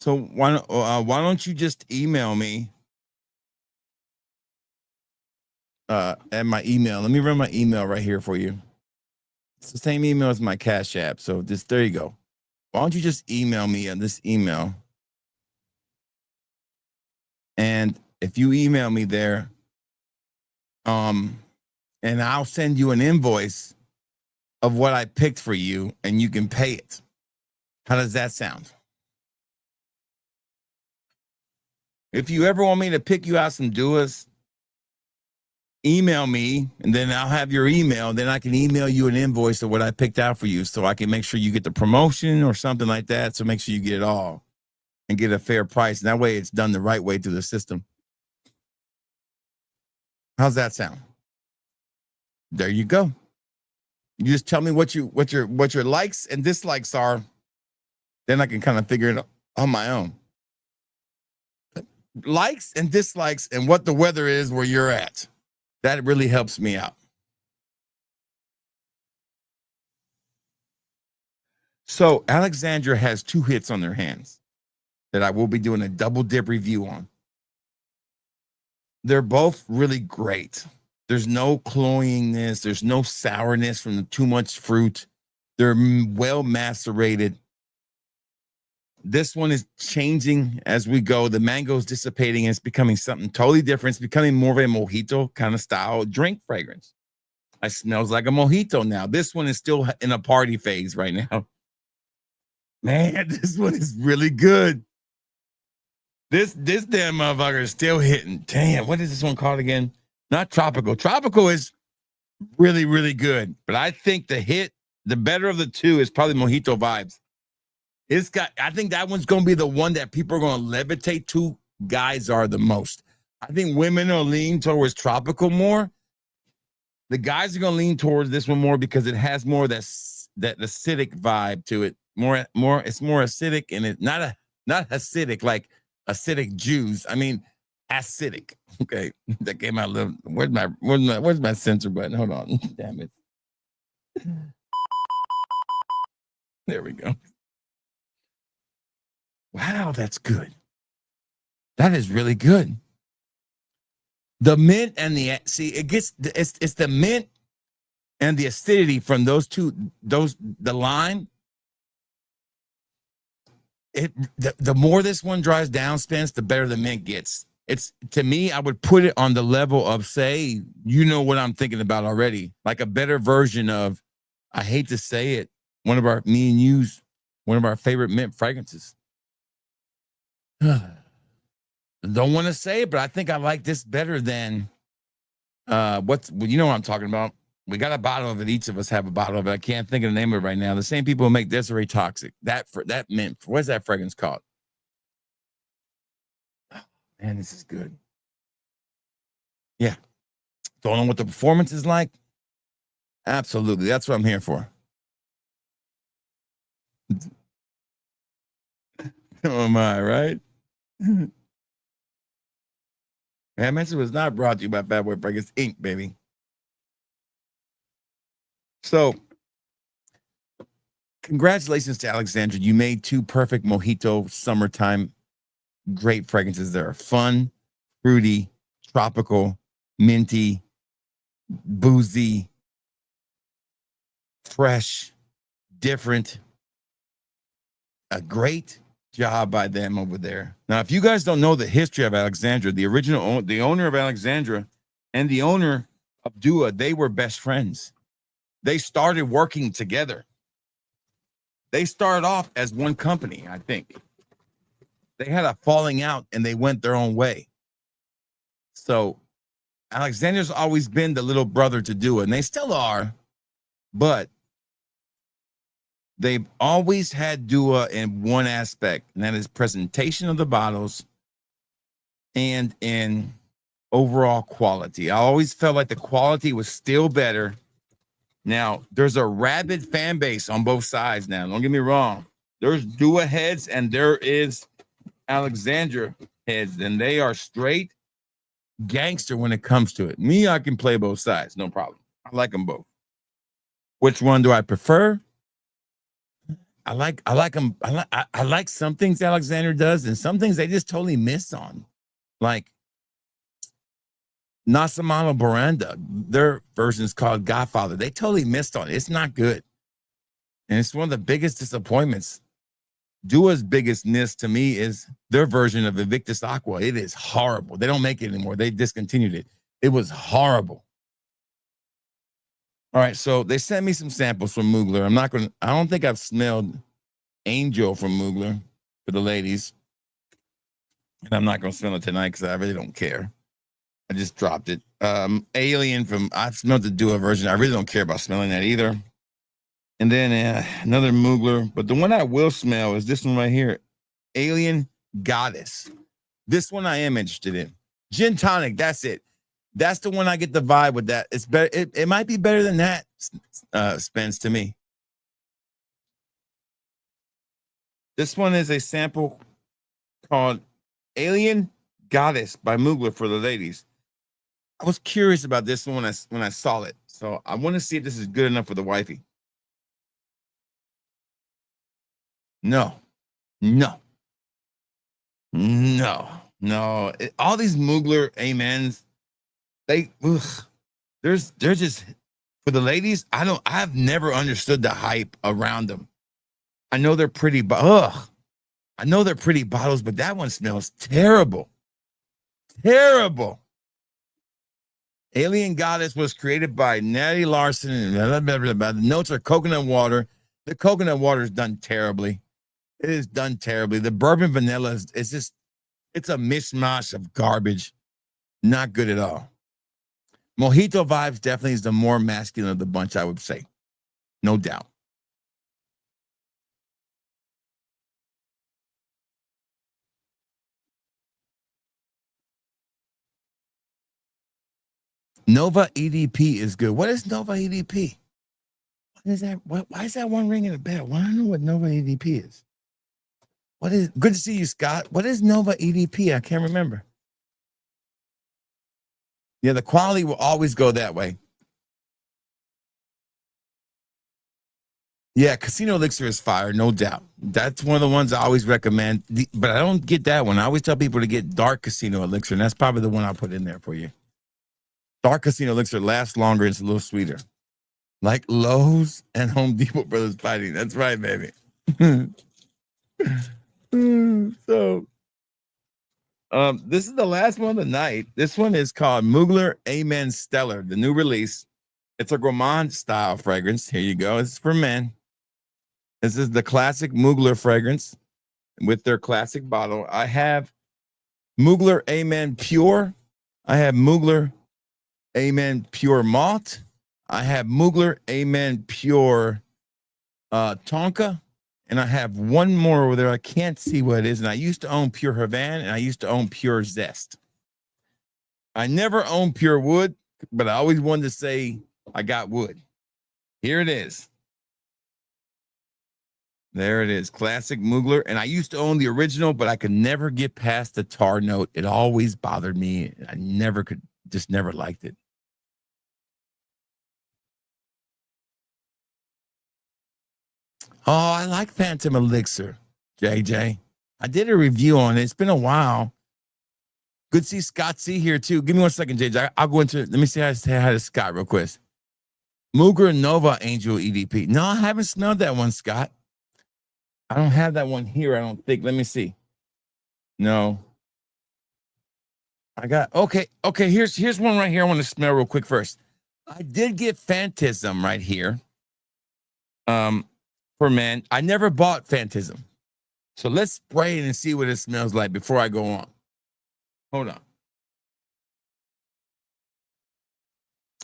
So why don't you just email me at my email? Let me run my email right here for you. It's the same email as my Cash App. So there you go. Why don't you just email me on this email? And if you email me there, and I'll send you an invoice of what I picked for you, and you can pay it. How does that sound? If you ever want me to pick you out some Duas, email me, and then I'll have your email. Then I can email you an invoice of what I picked out for you, so I can make sure you get the promotion or something like that. So make sure you get it all and get a fair price. And that way it's done the right way through the system. How's that sound? There you go. You just tell me what your likes and dislikes are. Then I can kind of figure it out on my own. Likes and dislikes and what the weather is where you're at. That really helps me out. So Alexandria has 2 hits on their hands that I will be doing a double dip review on. They're both really great. There's no cloyingness. There's no sourness from too much fruit. They're well macerated. This one is changing as we go. The mango is dissipating and it's becoming something totally different. It's becoming more of a mojito kind of style drink fragrance. It smells like a mojito now. This one is still in a party phase right now. Man, this one is really good. This damn motherfucker is still hitting. Damn, what is this one called again? Not tropical. Tropical is really, really good. But I think the better of the two is probably Mojito Vibes. I think that one's going to be the one that people are going to levitate to. Guys are the most. I think women will lean towards tropical more. The guys are going to lean towards this one more because it has more of that acidic vibe to it. It's more acidic, and it's not acidic like acidic Jews. I mean, acidic. Okay, that came out a little. Where's my censor button? Hold on, damn it. There we go. Wow, that's good. That is really good. The mint and it's the mint and the acidity from the lime. The more this one dries down, Spence, the better the mint gets. It's, to me, I would put it on the level of, say, you know what I'm thinking about already, like a better version of, I hate to say it, one of our favorite mint fragrances. Don't want to say it, but I think I like this better than you know what I'm talking about. We got a bottle of it. Each of us have a bottle of it. I can't think of the name of it right now. The same people who make Desiree Toxic. That mint. What's that fragrance called? Oh, man, this is good. Yeah. Don't know what the performance is like. Absolutely. That's what I'm here for. Oh my, right? Man, message was not brought to you by Bad Boy Fragrance Inc., baby. So Congratulations to Alexandria. You made 2 perfect mojito summertime great fragrances. They're fun, fruity, tropical, minty, boozy, fresh, different. A great job by them over there. Now, if you guys don't know the history of Alexandria, the owner of Alexandria and the owner of Dua, they were best friends. They started working together. They started off as one company, I think. They had a falling out and they went their own way. So Alexandria's always been the little brother to Dua, and they still are, but they've always had Dua in one aspect, and that is presentation of the bottles and in overall quality. I always felt like the quality was still better. Now, there's a rabid fan base on both sides now. Don't get me wrong. There's Dua heads and there is Alexandria heads, and they are straight gangster when it comes to it. Me, I can play both sides, no problem. I like them both. Which one do I prefer? I like them. I like some things Alexander does, and some things they just totally miss on. Like Nasamano Baranda, their version is called Godfather. They totally missed on it. It's not good. And it's one of the biggest disappointments. Dua's biggest miss to me is their version of Invictus Aqua. It is horrible. They don't make it anymore. They discontinued it. It was horrible. All right, so they sent me some samples from Mugler. I don't think I've smelled Angel from Mugler for the ladies. And I'm not going to smell it tonight because I really don't care. I just dropped it. Alien I've smelled the Dua version. I really don't care about smelling that either. And then another Mugler. But the one I will smell is this one right here. Alien Goddess. This one I am interested in. Gin Tonic, that's it. That's the one I get the vibe with that. It's better. It might be better than that, Spence, to me. This one is a sample called Alien Goddess by Mugler for the ladies. I was curious about this one when I saw it. So I want to see if this is good enough for the wifey. No. All these Mugler amens, they're just for the ladies. I've never understood the hype around them. I know they're pretty, but I know they're pretty bottles, but that one smells terrible. Terrible. Alien Goddess was created by Natty Larson, and the notes are coconut water. The coconut water is done terribly. It is done terribly. The bourbon vanilla it's a mishmash of garbage. Not good at all. Mojito Vibes definitely is the more masculine of the bunch, I would say. No doubt. Nova EDP is good. What is Nova EDP? What is that? Why is that one ringing a bell? Why don't I know what Nova EDP is? What is good to see you, Scott? What is Nova EDP? I can't remember. Yeah, the quality will always go that way. Yeah, Casino Elixir is fire, no doubt. That's one of the ones I always recommend. But I don't get that one. I always tell people to get Dark Casino Elixir, and that's probably the one I'll put in there for you. Dark Casino Elixir lasts longer. It's a little sweeter. Like Lowe's and Home Depot brothers fighting. That's right, baby. So, this is the last one of the night. This one is called Mugler Amen Stellar, the new release. It's a gourmand style fragrance. Here you go. It's for men. This is the classic Mugler fragrance with their classic bottle. I have Mugler Amen Pure. I have Mugler Amen Pure Malt. I have Mugler Amen Pure Tonka. And I have one more over there. I can't see what it is. And I used to own Pure Havana, and I used to own Pure Zest. I never owned Pure Wood, but I always wanted to say I got wood. Here it is. There it is. Classic Mugler. And I used to own the original, but I could never get past the tar note. It always bothered me. I never could, just never liked it. Oh, I like Phantom Elixir, JJ. I did a review on it. It's been a while. Good to see Scott C here too. Give me 1 second, JJ. I'll go into it. Let me say hi to Scott real quick. Mugler Nova Angel EDP. No, I haven't smelled that one, Scott. I don't have that one here, I don't think. Let me see. No. I got okay. Here's one right here. I want to smell real quick first. I did get Phantasm right here. For men. I never bought Phantasm. So let's spray it and see what it smells like before I go on. Hold on.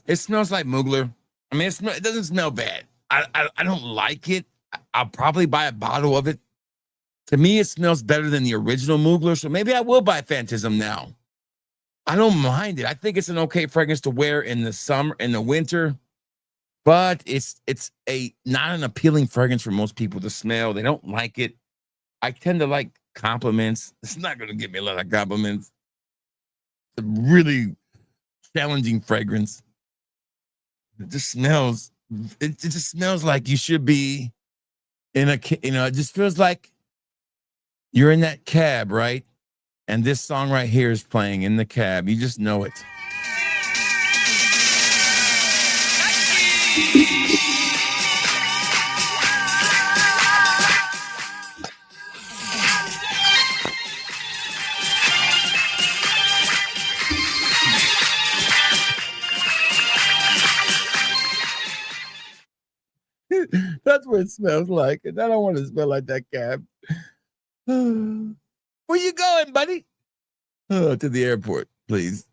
It smells like Mugler. I mean, it doesn't smell bad. I don't like it. I'll probably buy a bottle of it. To me, it smells better than the original Mugler, so maybe I will buy Phantasm now. I don't mind it. I think it's an okay fragrance to wear in the summer, in the winter, but it's not an appealing fragrance for most people to smell. They don't like it. I tend to like compliments. It's not going to give me a lot of compliments. It's a really challenging fragrance. It just smells. It just smells like you should be in a. It just feels like you're in that cab, right? And this song right here is playing in the cab. You just know it. That's what it smells like. And I don't want to smell like that cab. Where you going, buddy? To the airport, please.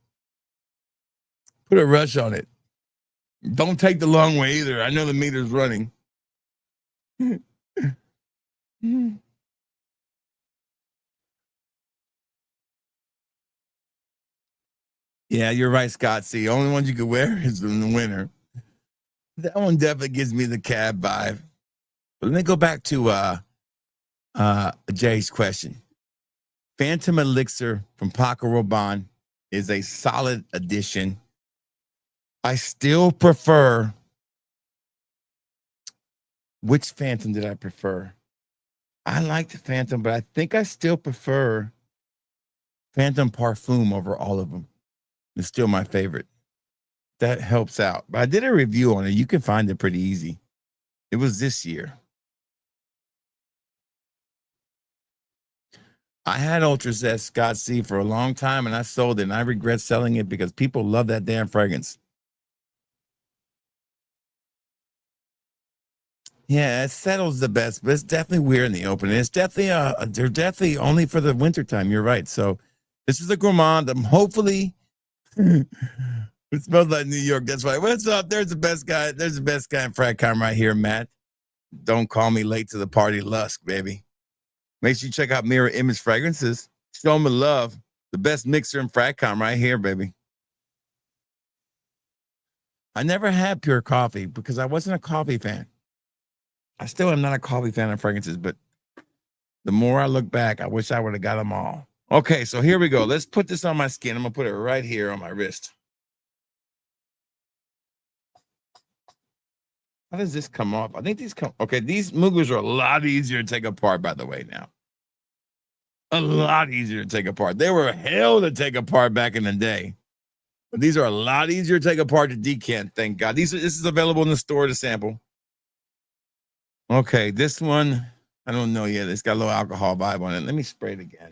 Put a rush on it. Don't take the long way either. I know the meter's running. Yeah, you're right, Scott. See, the only one you can wear is in the winter. That one definitely gives me the cab vibe. But let me go back to Jay's question. Phantom Elixir from Paco Rabanne is a solid addition. I still prefer. Which Phantom did I prefer? I like the Phantom, but I think I still prefer Phantom Parfum over all of them. It's still my favorite. That helps out. But I did a review on it. You can find it pretty easy. It was this year. I had Ultra Zest Scott C for a long time, and I sold it, and I regret selling it because people love that damn fragrance. Yeah, it settles the best, but it's definitely weird in the open. It's definitely they're definitely only for the wintertime. You're right. So this is a gourmand. Hopefully it smells like New York. That's right. What's up? There's the best guy. There's the best guy in Fragcom right here, Matt. Don't call me late to the party, Lusk, baby. Make sure you check out Mirror Image Fragrances. Show them love. The best mixer in Fragcom right here, baby. I never had pure coffee because I wasn't a coffee fan. I still am not a coffee fan of fragrances, but the more I look back, I wish I would have got them all. Okay, so here we go. Let's put this on my skin. I'm going to put it right here on my wrist. How does this come off? I think these come. Okay, these Muglers are a lot easier to take apart, by the way, now. A lot easier to take apart. They were hell to take apart back in the day. But these are a lot easier to take apart to decant, thank God. This is available in the store to sample. Okay, this one, I don't know yet. It's got a little alcohol vibe on it. Let me spray it again.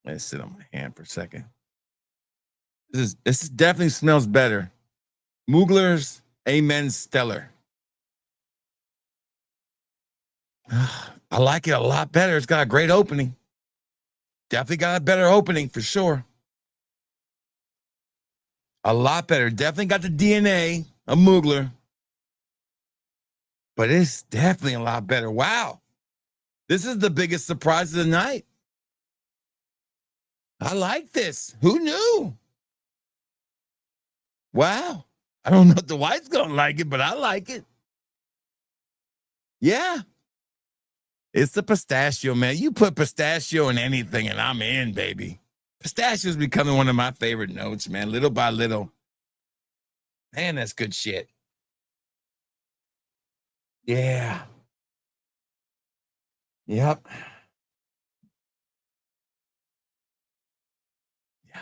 Let it sit on my hand for a second. This definitely smells better. Mugler's Amen Stellar. I like it a lot better. It's got a great opening. Definitely got a better opening for sure. A lot better. Definitely got the DNA of Mugler. But it's definitely a lot better. Wow. This is the biggest surprise of the night. I like this. Who knew? Wow. I don't know if the wife's going to like it, but I like it. Yeah. It's the pistachio, man. You put pistachio in anything and I'm in, baby. Pistachio is becoming one of my favorite notes, man. Little by little. Man, that's good shit. Yeah. Yep. Yeah.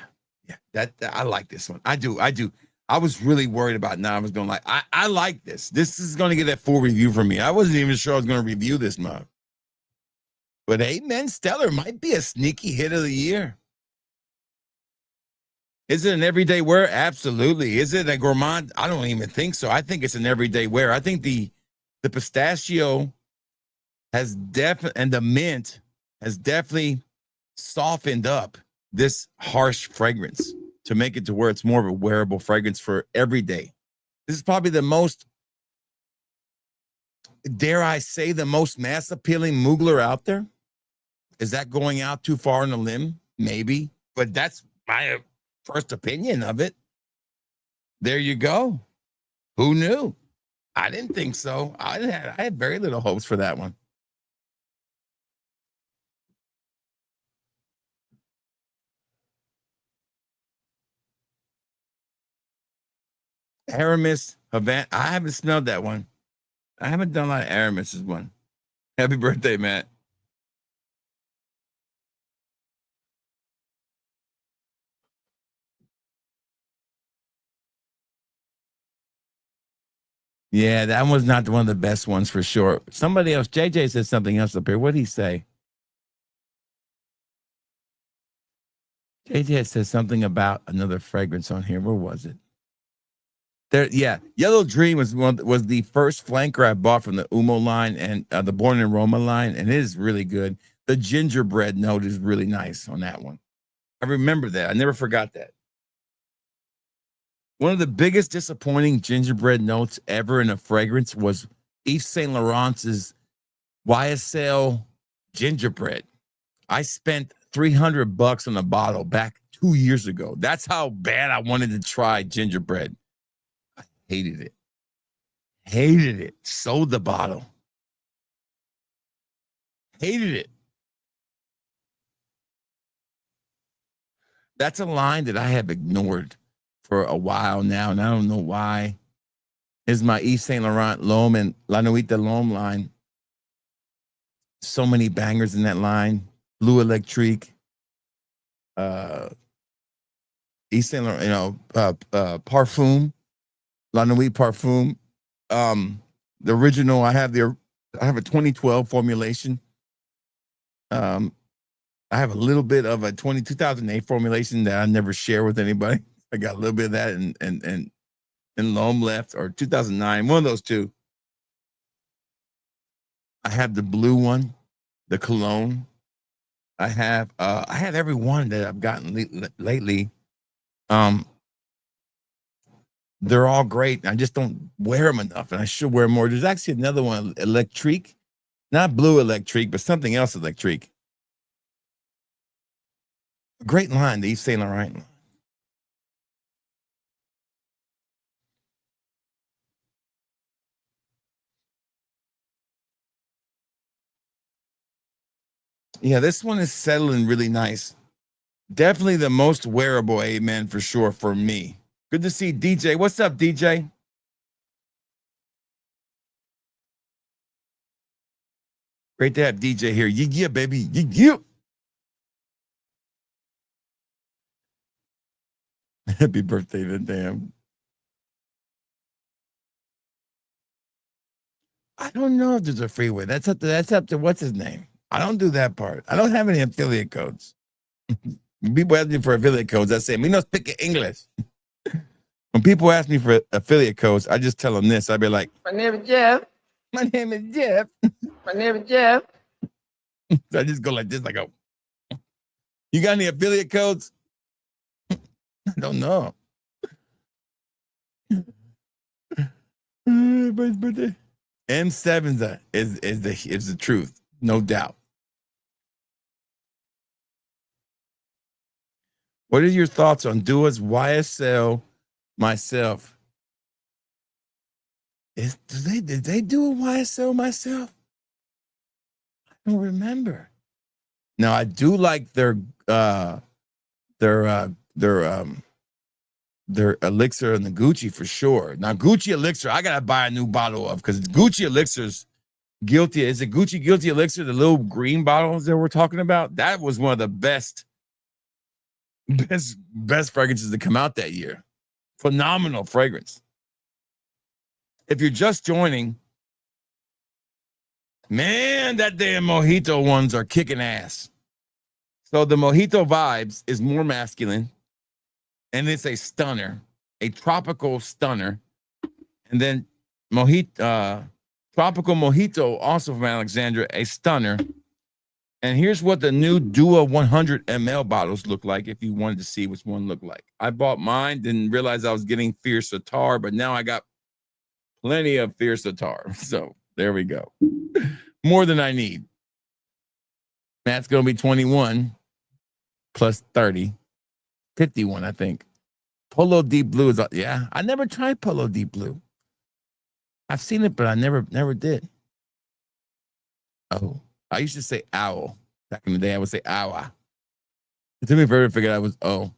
Yeah. That I like this one. I do. I was really worried about now. I was going like, I like this. This is going to get that full review from me. I wasn't even sure I was going to review this mug. But Amen Stellar might be a sneaky hit of the year. Is it an everyday wear? Absolutely. Is it a gourmand? I don't even think so. I think it's an everyday wear. I think the pistachio has definitely, and the mint has definitely softened up this harsh fragrance to make it to where it's more of a wearable fragrance for every day. This is probably the most, dare I say, the most mass appealing Mugler out there. Is that going out too far on a limb? Maybe, but that's my first opinion of it. There you go. Who knew? I didn't think so. I had very little hopes for that one. Aramis Havana. I haven't smelled that one. I haven't done a lot of Aramis's one. Happy birthday, Matt. Yeah, that was not one of the best ones for sure. Somebody else, JJ said something else up here. What did he say? JJ said something about another fragrance on here. Where was it? There, yeah. Yellow Dream was the first flanker I bought from the Umo line and the Born in Roma line, and it is really good. The gingerbread note is really nice on that one. I remember that. I never forgot that. One of the biggest disappointing gingerbread notes ever in a fragrance was Yves Saint Laurent's YSL gingerbread. I spent $300 on a bottle back 2 years ago. That's how bad I wanted to try gingerbread. I hated it. Hated it. Sold the bottle. Hated it. That's a line that I have ignored for a while now, and I don't know why. Is my Yves Saint Laurent L'Homme and La Nuit de l'Homme line. So many bangers in that line. Blue Electrique. Yves Saint Laurent, Parfum. La Nuit Parfum. The original, I have a 2012 formulation. I have a little bit of a 2008 formulation that I never share with anybody. I got a little bit of that and L'Homme left, or 2009, one of those two. I have the blue one, the cologne. I have every one that I've gotten lately. They're all great. I just don't wear them enough, and I should wear more. There's actually another one, Electrique, not Blue Electrique, but something else Electrique. Great line, the Yves Saint Laurent line. Yeah, this one is settling really nice. Definitely the most wearable, amen, for sure, for me. Good to see DJ. What's up, DJ? Great to have DJ here. Yeah, baby. Yeah. Happy birthday to damn. I don't know if there's a freeway. That's up to what's his name. I don't do that part. I don't have any affiliate codes. People ask me for affiliate codes. I say, me no speak English. When people ask me for affiliate codes, I just tell them this. I'd be like, my name is Jeff. My name is Jeff. My name is Jeff. So I just go like this. I go, you got any affiliate codes? I don't know. M7 is the truth, no doubt. What are your thoughts on Dua's YSL myself? Did they do a YSL myself? I don't remember. Now I do like their their elixir and the Gucci for sure. Now, Gucci elixir, I gotta buy a new bottle of because Gucci elixir's guilty. Is it Gucci guilty elixir? The little green bottles that we're talking about? That was one of the best fragrances to come out that year. Phenomenal fragrance. If you're just joining, man, that damn Mojito ones are kicking ass. So the Mojito Vibes is more masculine, and it's a stunner, a tropical stunner. And then Tropical Mojito, also from Alexandria, a stunner. And here's what the new Dua 100 ml bottles look like if you wanted to see which one looked like. I bought mine, didn't realize I was getting Fierce Tar, but now I got plenty of Fierce Tar. So there we go. More than I need. Matt's going to be 21 plus 30. 51, I think. Polo Deep Blue is, yeah, I never tried Polo Deep Blue. I've seen it, but I never did. Oh, I used to say owl. Back in the day, I would say owa. It took me forever to figure out it was O.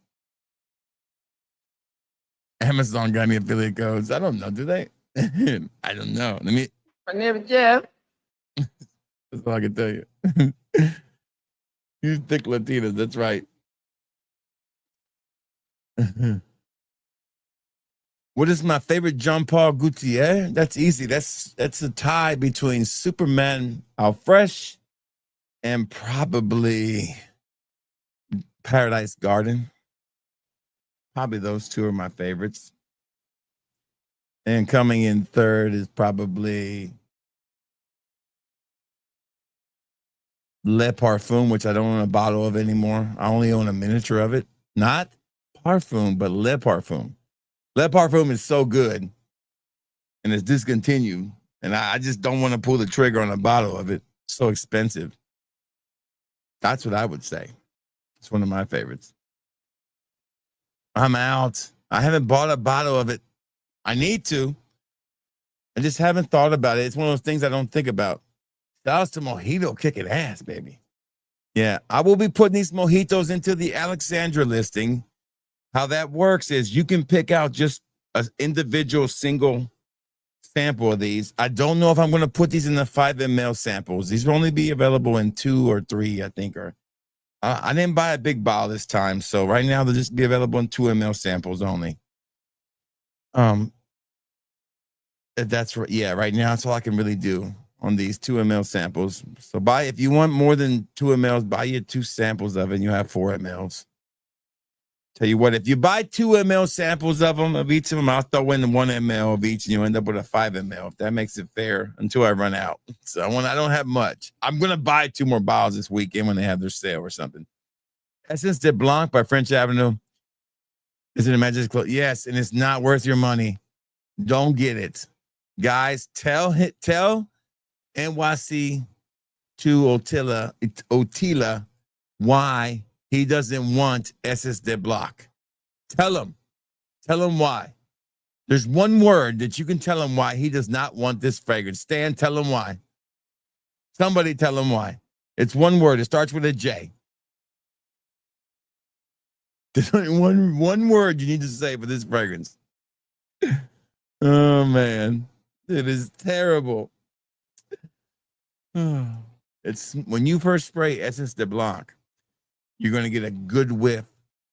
Amazon got any affiliate codes? I don't know. Do they? I don't know. Let me. My name is Jeff. That's all I can tell you. You thick Latinas. That's right. What is my favorite Jean Paul Gaultier? That's easy. That's a tie between Superman Al Fresh and probably Paradise Garden. Probably those two are my favorites. And coming in third is probably Le Parfum, which I don't own a bottle of anymore. I only own a miniature of it. Not Parfum, but Le Parfum. Le Parfum is so good, and it's discontinued, and I just don't want to pull the trigger on a bottle of it. It's so expensive. That's what I would say. It's one of my favorites. I'm out. I haven't bought a bottle of it. I need to. I just haven't thought about it. It's one of those things I don't think about. Shout out to Mojito kicking ass, baby. Yeah, I will be putting these mojitos into the Alexandria listing. How that works is you can pick out just an individual single sample of these. I don't know if I'm going to put these in the 5 ml samples. These will only be available in 2 or 3, I think. Or I didn't buy a big bottle this time, so right now they'll just be available in 2 ml samples only. That's right. Yeah, right now that's all I can really do on these 2 ml samples. So if you want more than 2 mls, buy you 2 samples of it, and you have 4 mls. Tell you what, if you buy 2 ml samples of each of them, I'll throw in 1 ml of each, and you end up with a 5 ml. If that makes it fair, until I run out. So I don't have much. I'm gonna buy 2 more bottles this weekend when they have their sale or something. Essence de Blanc by French Avenue. Is it a magic clothes? Yes, and it's not worth your money. Don't get it, guys. Tell NYC to Otila why he doesn't want Essence de Blanc. Tell him why. There's one word that you can tell him why he does not want this fragrance. Stan, tell him why. Somebody tell him why. It's one word. It starts with a J. There's only one word you need to say for this fragrance. Oh, man. It is terrible. It's when you first spray Essence de Blanc, you're going to get a good whiff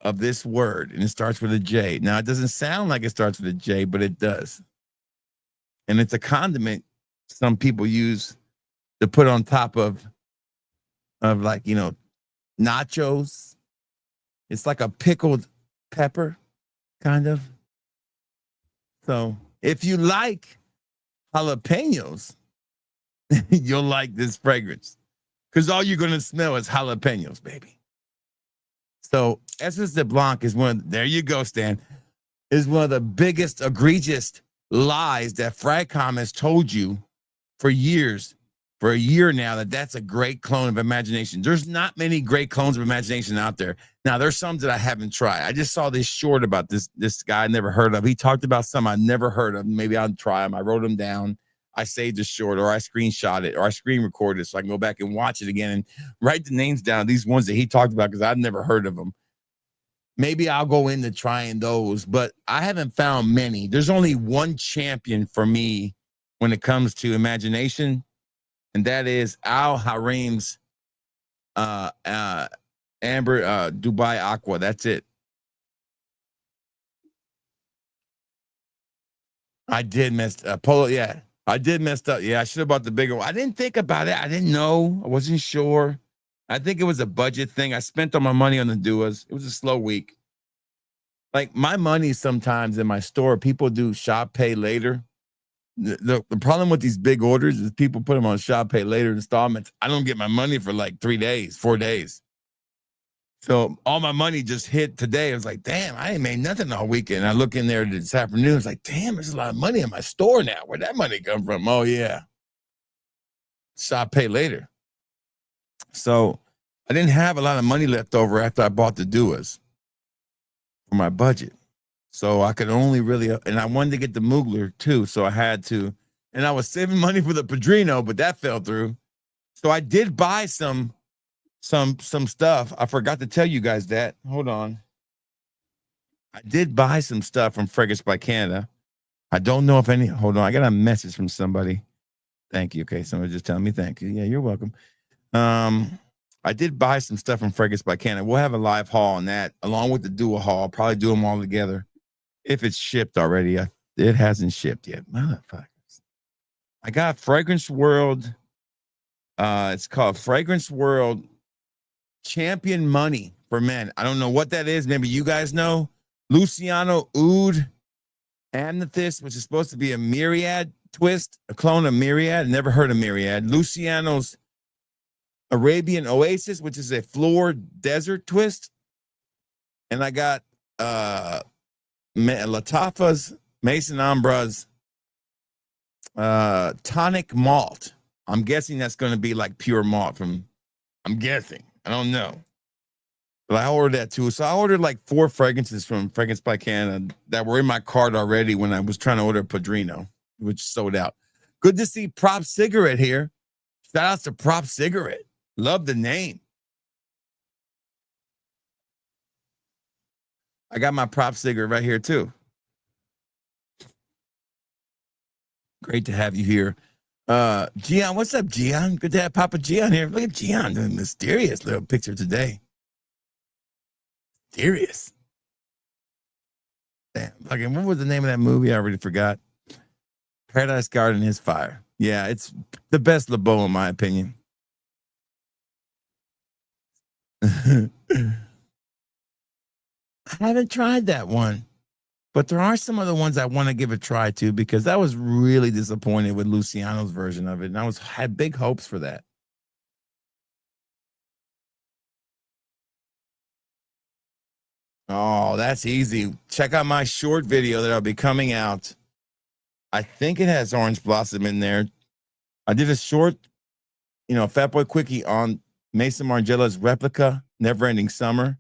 of this word, and it starts with a J. Now, it doesn't sound like it starts with a J, but it does. And it's a condiment some people use to put on top of like, nachos. It's like a pickled pepper, kind of. So if you like jalapenos, you'll like this fragrance, because all you're going to smell is jalapenos, baby. So Essence de Blanc is there you go, Stan, is one of the biggest egregious lies that Fragcom has told you for years, for a year now, that's a great clone of Imagination. There's not many great clones of Imagination out there. Now, there's some that I haven't tried. I just saw this short about this guy I never heard of. He talked about some I never heard of. Maybe I'll try them. I wrote them down. I saved the short, or I screenshot it, or I screen recorded it so I can go back and watch it again and write the names down, these ones that he talked about, because I've never heard of them. maybe I'll go into trying those, but I haven't found many. There's only one champion for me when it comes to imagination, and that is Al Harim's Amber Dubai Aqua. That's it. I did mess up. Polo, yeah. I did messed up. Yeah, I should have bought the bigger one. I didn't think about it. I didn't know. I wasn't sure. I think it was a budget thing. I spent all my money on the Duas. It was a slow week. Like my money sometimes in my store, people do shop pay later. The problem with these big orders is people put them on shop pay later installments. I don't get my money for like 3 days, 4 days. So all my money just hit today. I was like, damn, I ain't made nothing all weekend. I look in there this afternoon. It's like, damn, there's a lot of money in my store now. Where'd that money come from? Oh, yeah. Shop pay later. So I didn't have a lot of money left over after I bought the Duas for my budget. So I could only really, and I wanted to get the Mugler too. So I had to, and I was saving money for the Padrino, but that fell through. So I did buy some stuff. I forgot to tell you guys that. Hold on. I did buy some stuff from Fragrance by Canada. I don't know if any, hold on. I got a message from somebody. Thank you. Okay. Somebody just telling me thank you. Yeah, you're welcome. I did buy some stuff from Fragrance by Canada. We'll have a live haul on that along with the dual haul. I'll probably do them all together. If it's shipped already, it hasn't shipped yet. Motherfuckers. I got Fragrance World. It's called Fragrance World Champion Money for Men. I don't know what that is. Maybe you guys know. Luciano Oud Amethyst, which is supposed to be a Myriad twist, a clone of Myriad. Never heard of Myriad. Luciano's Arabian Oasis, which is a floor desert twist. And I got Latafa's Mason Ambra's tonic malt. I'm guessing that's going to be like pure malt from, I'm guessing. I don't know. But I ordered that too. So I ordered like 4 fragrances from Fragrance by Canada that were in my cart already when I was trying to order Padrino, which sold out. Good to see Prop Cigarette here. Shout out to Prop Cigarette. Love the name. I got my Prop Cigarette right here too. Great to have you here. Gian, what's up, Gian? Good to have Papa Gian here. Look at Gian, the mysterious little picture today. Mysterious. Damn. Okay, what was the name of that movie? I already forgot. Paradise Garden is fire. Yeah, it's the best LeBeau in my opinion. I haven't tried that one. But there are some other ones I want to give a try to because I was really disappointed with Luciano's version of it. And I had big hopes for that. Oh, that's easy. Check out my short video that'll be coming out. I think it has Orange Blossom in there. I did a short, Fat Boy Quickie on Mason Margiela's replica, Never Ending Summer.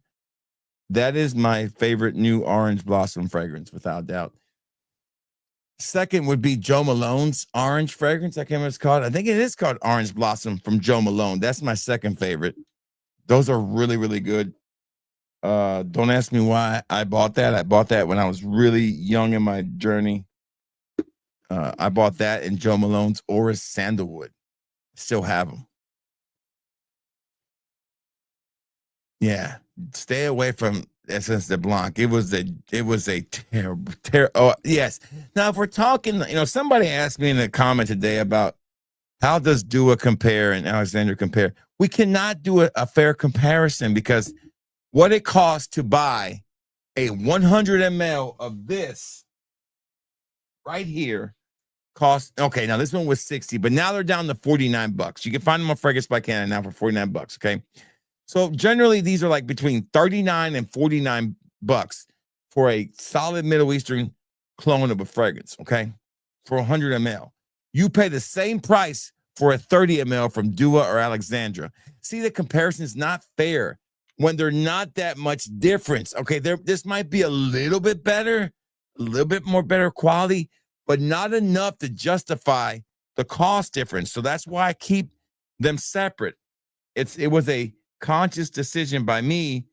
That is my favorite new Orange Blossom fragrance, without doubt. Second would be Joe Malone's orange fragrance. I can't remember what it's called. I think it is called Orange Blossom from Joe Malone. That's my second favorite. Those are really, really good. Don't ask me why I bought that. I bought that when I was really young in my journey. I bought that in Joe Malone's Oris Sandalwood. Still have them. Yeah. Stay away from Essence de Blanc. It was a terrible. Oh, yes. Now, if we're talking, somebody asked me in a comment today about how does Dua compare and Alexandria compare. We cannot do a fair comparison because what it costs to buy a 100 ml of this right here cost. Okay, now this one was 60, but now they're down to $49. You can find them on Fragrance by Canada now for $49. Okay. So generally, these are like between $39 and $49 for a solid Middle Eastern clone of a fragrance, okay? For 100 ml. You pay the same price for a 30 ml from Dua or Alexandria. See, the comparison is not fair when they're not that much difference, okay? This might be a little bit better, a little bit more better quality, but not enough to justify the cost difference. So that's why I keep them separate. It was a conscious decision by me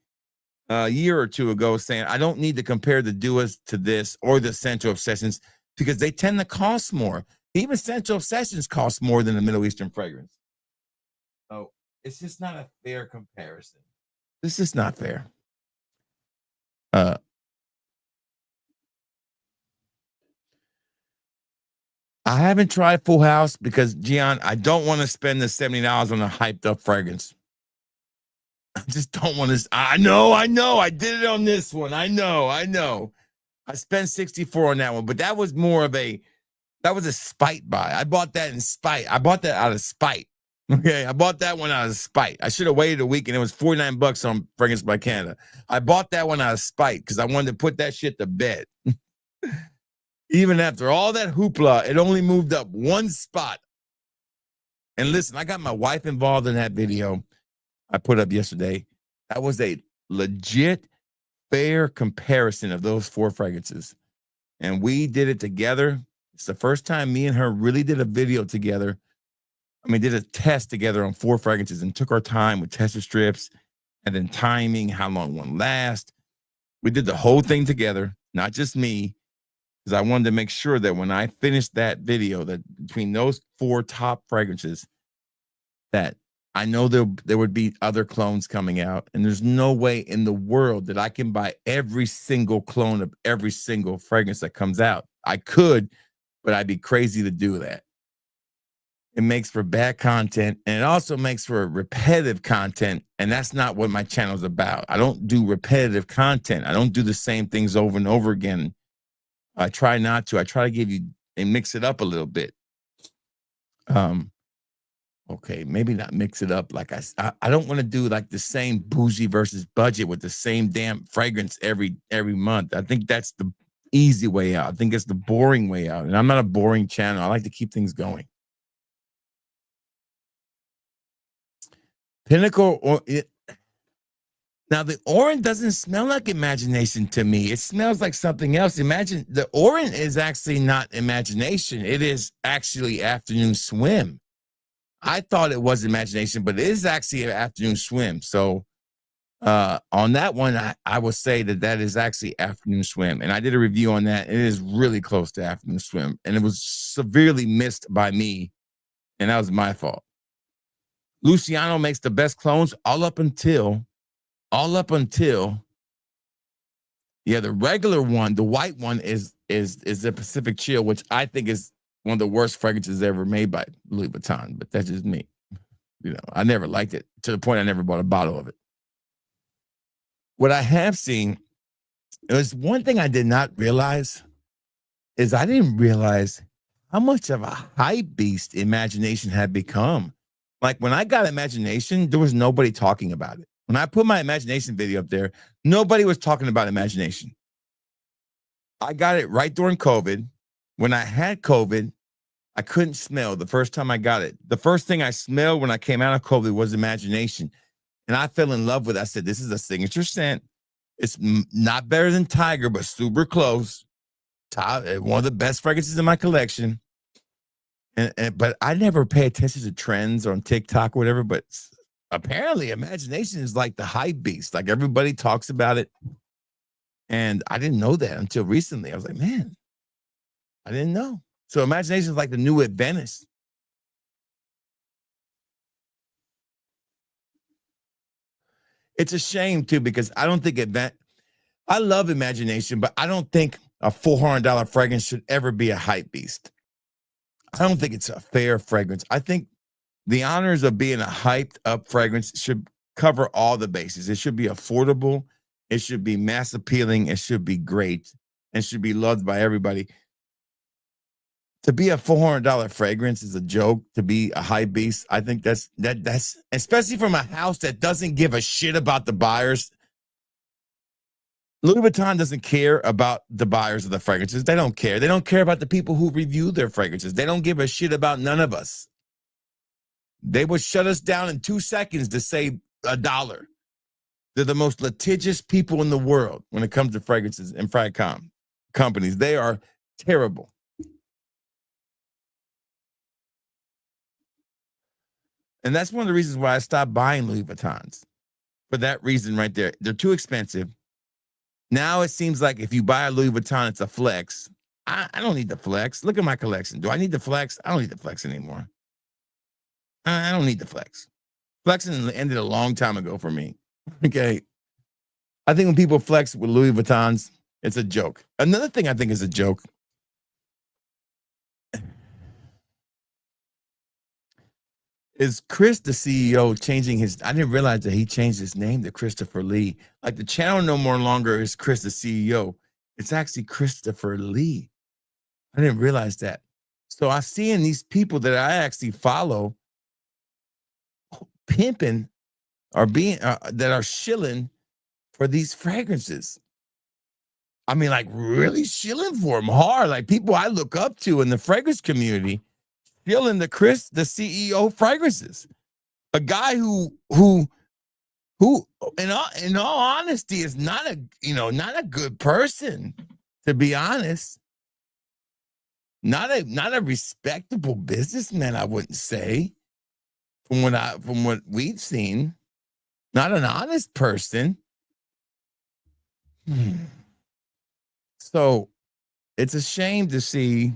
a year or two ago saying, I don't need to compare the Duas to this or the Central Obsessions because they tend to cost more. Even Central Obsessions cost more than a Middle Eastern fragrance. So it's just not a fair comparison. This is not fair. I haven't tried Full House because, Gian, I don't want to spend the $70 on a hyped up fragrance. I just don't want to. I know. I did it on this one. I know. I spent 64 on that one, but that was more of a spite buy. I bought that in spite. I bought that out of spite. Okay. I bought that one out of spite. I should have waited a week and it was $49 on Fragrance by Canada. I bought that one out of spite because I wanted to put that shit to bed. Even after all that hoopla, it only moved up one spot. And listen, I got my wife involved in that video I put up yesterday. That was a legit, fair comparison of those 4 fragrances. And we did it together. It's the first time me and her really did a video together. I mean, did a test together on 4 fragrances and took our time with tester strips and then timing, how long one lasts. We did the whole thing together, not just me, because I wanted to make sure that when I finished that video, that between those 4 top fragrances, that I know there would be other clones coming out, and there's no way in the world that I can buy every single clone of every single fragrance that comes out. I could, but I'd be crazy to do that. It makes for bad content, and it also makes for repetitive content, and that's not what my channel is about. I don't do repetitive content. I don't do the same things over and over again. I try not to. I try to give you and mix it up a little bit. Okay, maybe not mix it up. Like I don't want to do like the same bougie versus budget with the same damn fragrance every month. I think that's the easy way out. I think it's the boring way out. And I'm not a boring channel. I like to keep things going. Pinnacle or it. Now, the orange doesn't smell like imagination to me. It smells like something else. Imagine the orange is actually not imagination. It is actually afternoon swim. I thought it was imagination, but it is actually an afternoon swim. So on that one, I will say that is actually afternoon swim. And I did a review on that. It is really close to afternoon swim. And it was severely missed by me. And that was my fault. Luciano makes the best clones all up until, yeah, the regular one, the white one is the Pacific Chill, which I think is one of the worst fragrances ever made by Louis Vuitton, but that's just me. You know, I never liked it to the point I never bought a bottle of it. What I have seen is one thing I did not realize is I didn't realize how much of a hype beast Imagination had become. Like when I got Imagination, there was nobody talking about it. When I put my Imagination video up there, nobody was talking about Imagination. I got it right during COVID. When I had COVID, I couldn't smell the first time I got it. The first thing I smelled when I came out of COVID was Imagination. And I fell in love with it. I said, this is a signature scent. It's not better than Tiger, but super close. One of the best fragrances in my collection. But I never pay attention to trends on TikTok or whatever, but apparently Imagination is like the hype beast. Like everybody talks about it. And I didn't know that until recently. I was like, man, I didn't know. So Imagination is like the new Venice. It's a shame too, because I don't think I love Imagination, but I don't think a $400 fragrance should ever be a hype beast. I don't think it's a fair fragrance. I think the honors of being a hyped up fragrance should cover all the bases. It should be affordable. It should be mass appealing. It should be great and should be loved by everybody. To be a $400 fragrance is a joke. To be a hype beast, I think that's especially from a house that doesn't give a shit about the buyers. Louis Vuitton doesn't care about the buyers of the fragrances. They don't care. They don't care about the people who review their fragrances. They don't give a shit about none of us. They would shut us down in 2 seconds to say $1. They're the most litigious people in the world when it comes to fragrances and frag companies. They are terrible. And that's one of the reasons why I stopped buying Louis Vuittons. for that reason right there. They're too expensive. Now it seems like if you buy a Louis Vuitton, it's a flex. I don't need the flex. Look at my collection. Do I need the flex? I don't need the flex anymore. I don't need the flex. Flexing ended a long time ago for me. Okay. I think when people flex with Louis Vuittons, it's a joke. Another thing I think is a joke is Chris, the CEO, changing his. I didn't realize that he changed his name to Christopher Lee. Like the channel no more longer is Chris, the CEO. It's actually Christopher Lee. I didn't realize that. So I'm seeing these people that I actually follow pimping or being that are shilling for these fragrances. I mean, like really shilling for them hard. Like people I look up to in the fragrance community, shilling the Chris, the CEO fragrances. A guy who in all honesty is not a good person, to be honest. Not a respectable businessman, I wouldn't say. From what we've seen, not an honest person. So it's a shame to see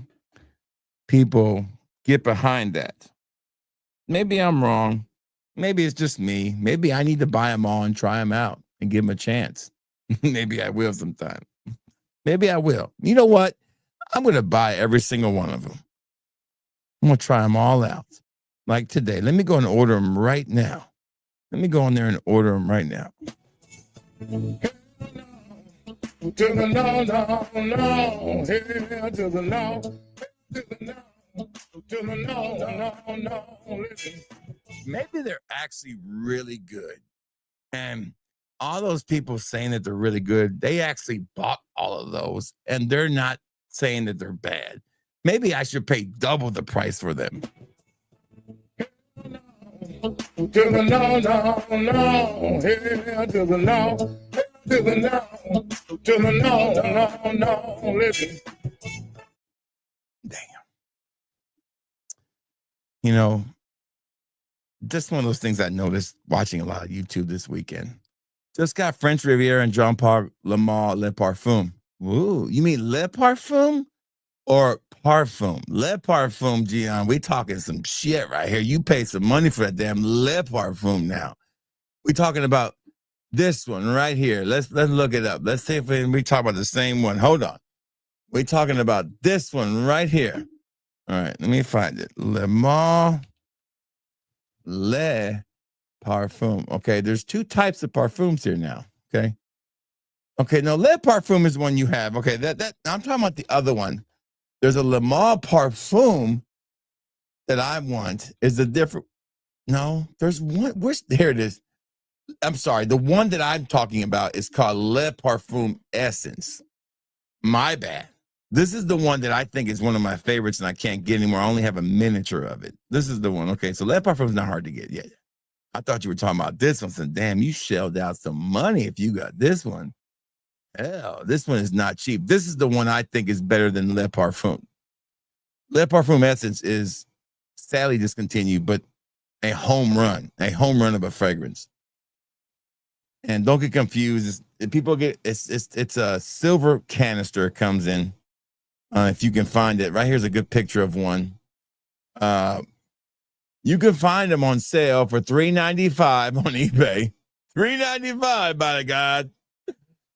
people get behind that. Maybe I'm wrong. Maybe it's just me. Maybe I need to buy them all and try them out and give them a chance. Maybe I will sometime. Maybe I will. You know what? I'm going to buy every single one of them. I'm going to try them all out. Like today. Let me go and order them right now. Let me go in there and order them right now. To the no, no, no, here to the no, to the no, to the no, no, no. Listen. Maybe they're actually really good. And all those people saying that they're really good, they actually bought all of those and they're not saying that they're bad. Maybe I should pay double the price for them. To the no, no, no, here to the no, to the no, to the no, no, no, listen. Damn. You know, just one of those things I noticed watching a lot of YouTube this weekend. Just got French Riviera and Jean-Paul Lemar Le Parfum. Ooh, you mean Le Parfum or Parfum? Le Parfum, Gian. We talking some shit right here. You pay some money for that damn Le Parfum now. We talking about this one right here. Let's look it up. Let's see if we talk about the same one. Hold on. We're talking about this one right here. All right, let me find it. Le Parfum. Okay, there's two types of parfums here now. Okay. Okay, no, Le Parfum is one you have. Okay, that I'm talking about the other one. There's a Le Parfum that I want. Is a different. No, there's one. There it is. I'm sorry. The one that I'm talking about is called Le Parfum Essence. My bad. This is the one that I think is one of my favorites and I can't get anymore. I only have a miniature of it. This is the one. Okay, so Le Parfum is not hard to get yet. I thought you were talking about this one. So damn, you shelled out some money if you got this one. Hell, this one is not cheap. This is the one I think is better than Le Parfum. Le Parfum Essence is sadly discontinued, but a home run of a fragrance. And don't get confused. It's a silver canister comes in. If you can find it, right here's a good picture of one. You can find them on sale for $395 on eBay. $395, by God.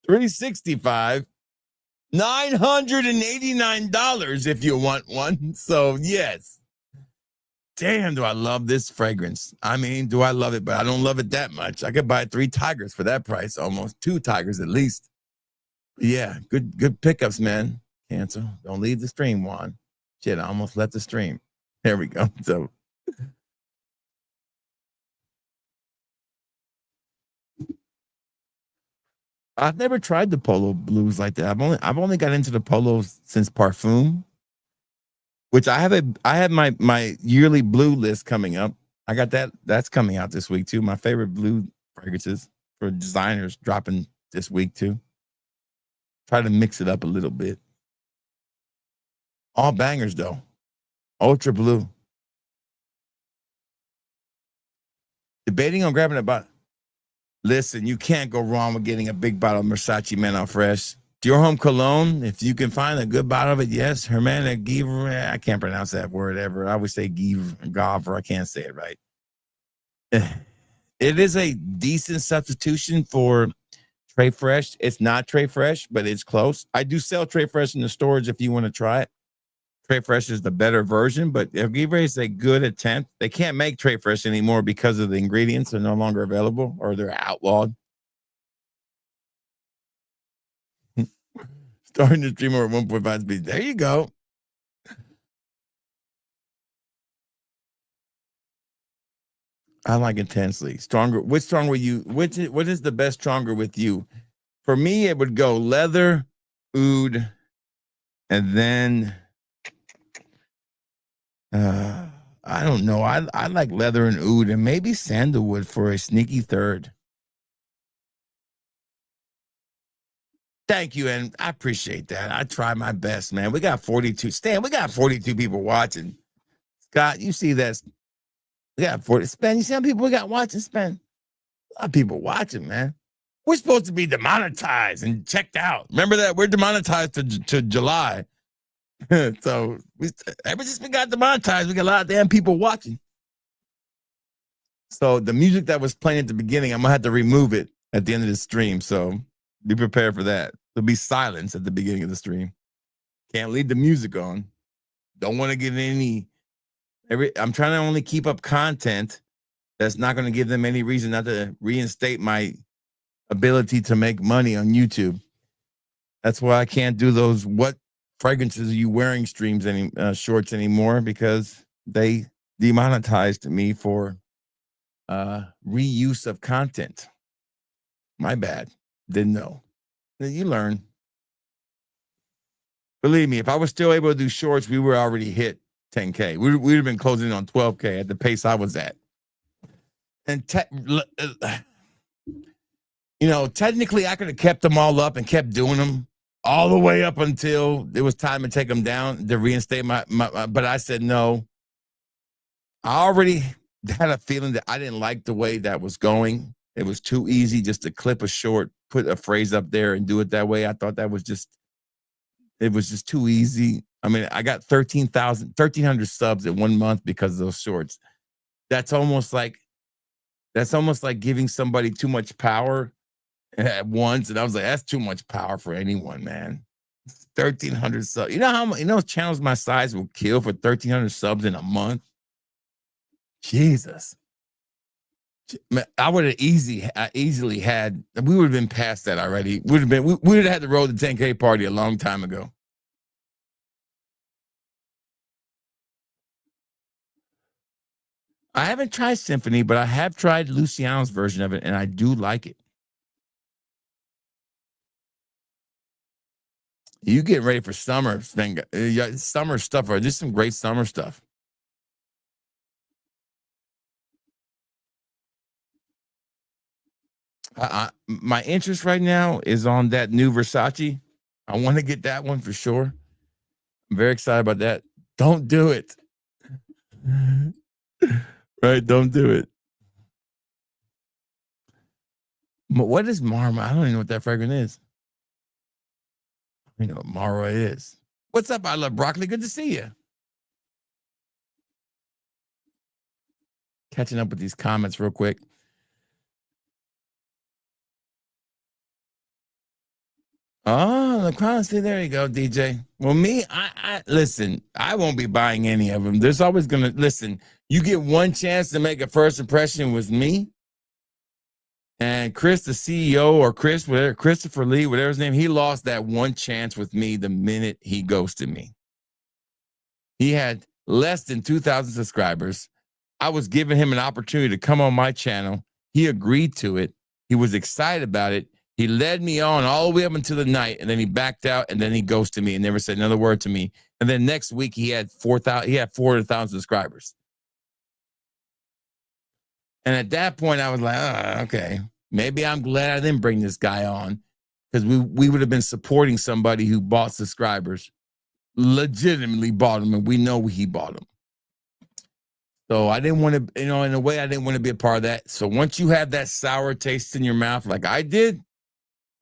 $365. $989 if you want one. So yes. Damn, do I love this fragrance. I mean, do I love it? But I don't love it that much. I could buy 3 Tigers for that price, almost 2 Tigers at least. But yeah, good pickups, man. Cancel. Don't leave the stream, Juan. Shit, I almost left the stream. There we go. So I've never tried the Polo Blues like that. I've only got into the Polos since Parfum, which I have my yearly blue list coming up. I got that's coming out this week too. My favorite blue fragrances for designers dropping this week too. Try to mix it up a little bit. All bangers though. Ultra blue. Debating on grabbing a bottle. Listen, you can't go wrong with getting a big bottle of Versace Men Are Fresh. Your home cologne, if you can find a good bottle of it, yes. Hermana Givre, I can't pronounce that word ever. I always say Gavre. I can't say it right. It is a decent substitution for Trey Fresh. It's not Trey Fresh, but it's close. I do sell Trey Fresh in the stores if you want to try it. Trey Fresh is the better version, but El Givre is a good attempt. They can't make Trey Fresh anymore because of the ingredients are no longer available or they're outlawed. Starting the stream over 1.5 speed. There you go. I like intensely. Stronger. Which stronger you? What is the best stronger with you? For me, it would go leather, oud, and then I don't know. I like leather and oud and maybe sandalwood for a sneaky third. Thank you, and I appreciate that. I try my best, man. We got 42. Stan, we got 42 people watching. Scott, you see that? We got 40. Span, you see how many people we got watching, Span? A lot of people watching, man. We're supposed to be demonetized and checked out. Remember that? We're demonetized to July. So ever since we got demonetized, we got a lot of damn people watching. So the music that was playing at the beginning, I'm going to have to remove it at the end of the stream. So be prepared for that. There'll be silence at the beginning of the stream. Can't leave the music on. Don't want to get any. I'm trying to only keep up content that's not going to give them any reason not to reinstate my ability to make money on YouTube. That's why I can't do those what fragrances are you wearing streams shorts anymore, because they demonetized me for reuse of content. My bad. Didn't know. You learn. Believe me, if I was still able to do shorts, we were already hit 10K. We would have been closing on 12K at the pace I was at. And technically I could have kept them all up and kept doing them all the way up until it was time to take them down to reinstate my but I said no. I already had a feeling that I didn't like the way that was going. It was too easy just to clip a short, put a phrase up there and do it that way. I thought that was just too easy. I mean, I got 1,300 subs in 1 month because of those shorts. That's almost like giving somebody too much power at once. And I was like, that's too much power for anyone, man. 1,300 subs. You know how channels my size will kill for 1,300 subs in a month? Jesus. I would have easily had, we would have been past that already. We would have had to roll the 10K party a long time ago. I haven't tried Symphony, but I have tried Luciano's version of it, and I do like it. You get ready for summer, summer stuff, or just some great summer stuff. My interest right now is on that new Versace. I want to get that one for sure. I'm very excited about that. Don't do it. Right, don't do it. What is Marma? I don't even know what that fragrance is. You know what Mara is. What's up? I love broccoli. Good to see you. Catching up with these comments real quick. Oh, the crown. See, there you go, DJ. Well, me, I listen, I won't be buying any of them. There's always gonna listen. You get one chance to make a first impression with me. And Chris, the CEO, or Christopher Lee, whatever his name, he lost that one chance with me the minute he ghosted me. He had less than 2,000 subscribers. I was giving him an opportunity to come on my channel. He agreed to it. He was excited about it. He led me on all the way up until the night, and then he backed out, and then he ghosted me and never said another word to me. And then next week he had 400,000 subscribers. And at that point, I was like, oh, okay, maybe I'm glad I didn't bring this guy on, because we would have been supporting somebody who bought subscribers, legitimately bought them, and we know he bought them. So I didn't want to, in a way, I didn't want to be a part of that. So once you have that sour taste in your mouth, like I did,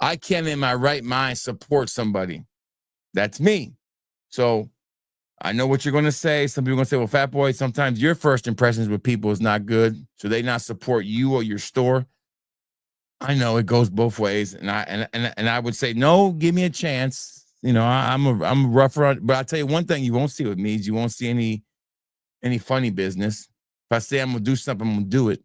I can't in my right mind support somebody. That's me. So I know what you're going to say. Some people are going to say, well, Fat Boy, sometimes your first impressions with people is not good. So they not support you or your store. I know it goes both ways. And I would say, no, give me a chance. I'm a rougher, but I'll tell you one thing you won't see with me is you won't see any funny business. If I say I'm going to do something, I'm going to do it.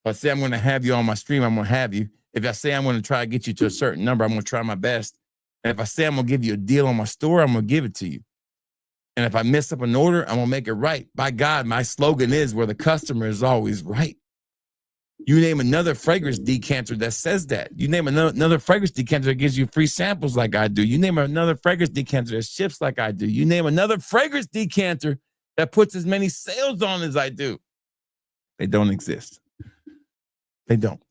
If I say I'm going to have you on my stream, I'm going to have you. If I say I'm going to try to get you to a certain number, I'm going to try my best. And if I say I'm going to give you a deal on my store, I'm going to give it to you. And if I mess up an order, I'm going to make it right. By God, my slogan is where the customer is always right. You name another fragrance decanter that says that. You name another fragrance decanter that gives you free samples like I do. You name another fragrance decanter that ships like I do. You name another fragrance decanter that puts as many sales on as I do. They don't exist. They don't.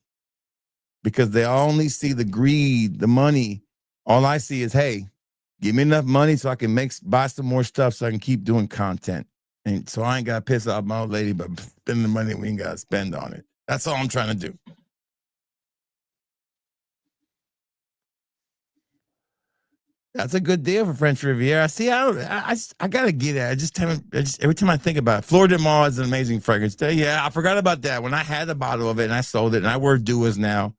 Because they only see the greed, the money. All I see is, hey, give me enough money so I can buy some more stuff so I can keep doing content. And so I ain't got to piss off my old lady, but spending the money we ain't got to spend on it. That's all I'm trying to do. That's a good deal for French Riviera. See, I got to get it. Every time I think about it, Fleur de Mar is an amazing fragrance. Yeah, I forgot about that. When I had a bottle of it and I sold it, and I wear Duas now.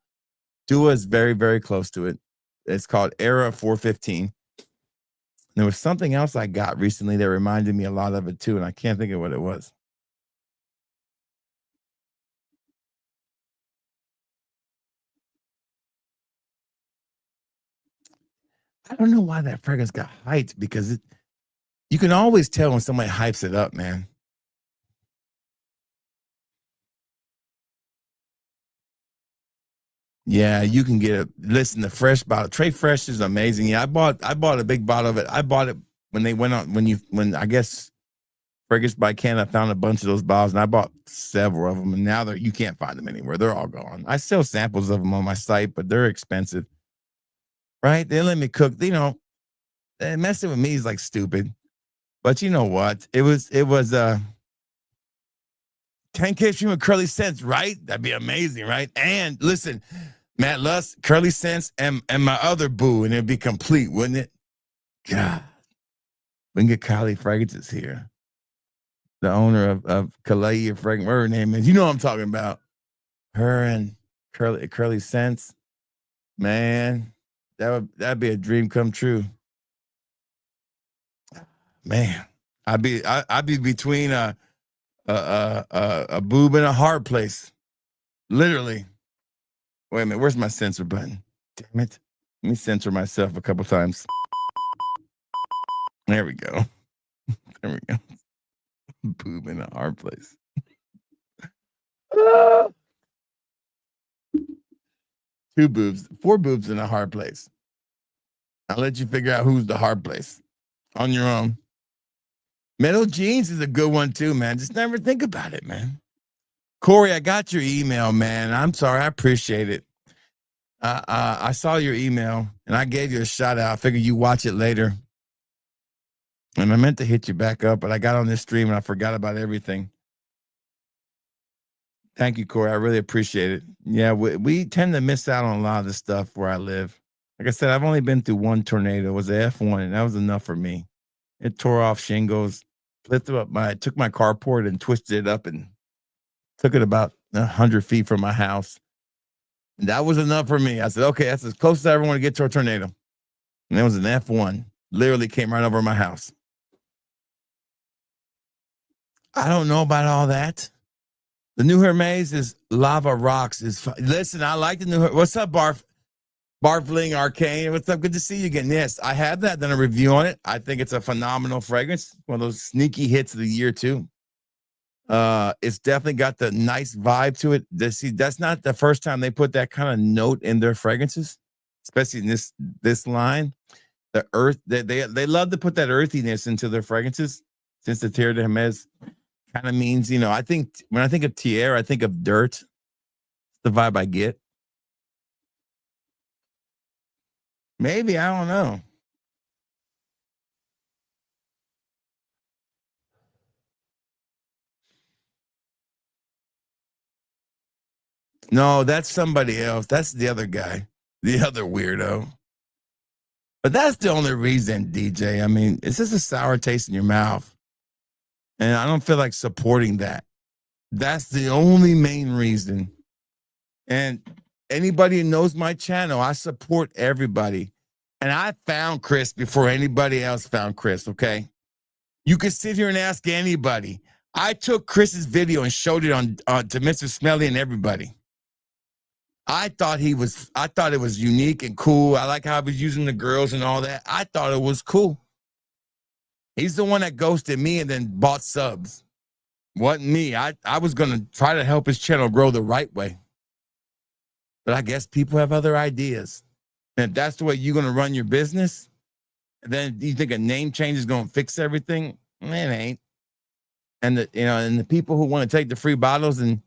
Dua is very, very close to it. It's called Era 415. There was something else I got recently that reminded me a lot of it too, and I can't think of what it was. I don't know why that fragrance got hyped, because you can always tell when somebody hypes it up, man. Yeah, you can get it. Listen, the fresh bottle, Trey Fresh is amazing. Yeah, I bought a big bottle of it. I bought it when they went on, when I guess Fragrance by Can, I found a bunch of those bottles, and I bought several of them, and now you can't find them anywhere. They're all gone. I sell samples of them on my site, but they're expensive, right? They let me cook. Messing with me is like stupid. But you know what? It was 10K stream with Curly Sense, right? That'd be amazing, right? And listen, Matt Luss, Curly Sense, and my other boo, and it'd be complete, wouldn't it? God, we can get Kylie Fragrances here. The owner of Kalei Fragrance, whatever her name is. You know what I'm talking about. Her and Curly Sense. Man, that'd be a dream come true. Man, I'd be between a boob and a hard place. Literally. Wait a minute, where's my censor button? Damn it. Let me censor myself a couple times. There we go. There we go. Boob in a hard place. Two boobs, 4 boobs in a hard place. I'll let you figure out who's the hard place on your own. Metal Jeans is a good one too, man. Just never think about it, man. Corey, I got your email, man. I'm sorry. I appreciate it. I saw your email and I gave you a shout out. I figured you watch it later. And I meant to hit you back up, but I got on this stream and I forgot about everything. Thank you, Corey. I really appreciate it. Yeah, we tend to miss out on a lot of the stuff where I live. Like I said, I've only been through one tornado. It was an F1, and that was enough for me. It tore off shingles, took my carport and twisted it up and took it about 100 feet from my house. And that was enough for me. I said, okay, that's as close as I ever want to get to a tornado. And it was an F1. Literally came right over my house. I don't know about all that. The new Hermes is Lava Rocks. Listen, I like the new. What's up, Barfling Arcane? What's up? Good to see you again. Yes, I have that. Done a review on it. I think it's a phenomenal fragrance. One of those sneaky hits of the year too. It's definitely got the nice vibe to it. That's not the first time they put that kind of note in their fragrances, especially in this line. The earth, they love to put that earthiness into their fragrances, since the Terre de Hermes kind of means, I think when I think of Tierre, I think of dirt. The vibe I get. Maybe, I don't know. No, that's somebody else. That's the other guy, the other weirdo. But that's the only reason, DJ. I mean, it's just a sour taste in your mouth. And I don't feel like supporting that. That's the only main reason. And anybody who knows my channel, I support everybody. And I found Chris before anybody else found Chris, okay? You can sit here and ask anybody. I took Chris's video and showed it on to Mr. Smelly and everybody. I thought it was unique and cool. I like how he was using the girls and all that. I thought it was cool. He's the one that ghosted me and then bought subs. Wasn't me. I was going to try to help his channel grow the right way. But I guess people have other ideas. And if that's the way you're going to run your business, then you think a name change is going to fix everything? It ain't. And the people who want to take the free bottles and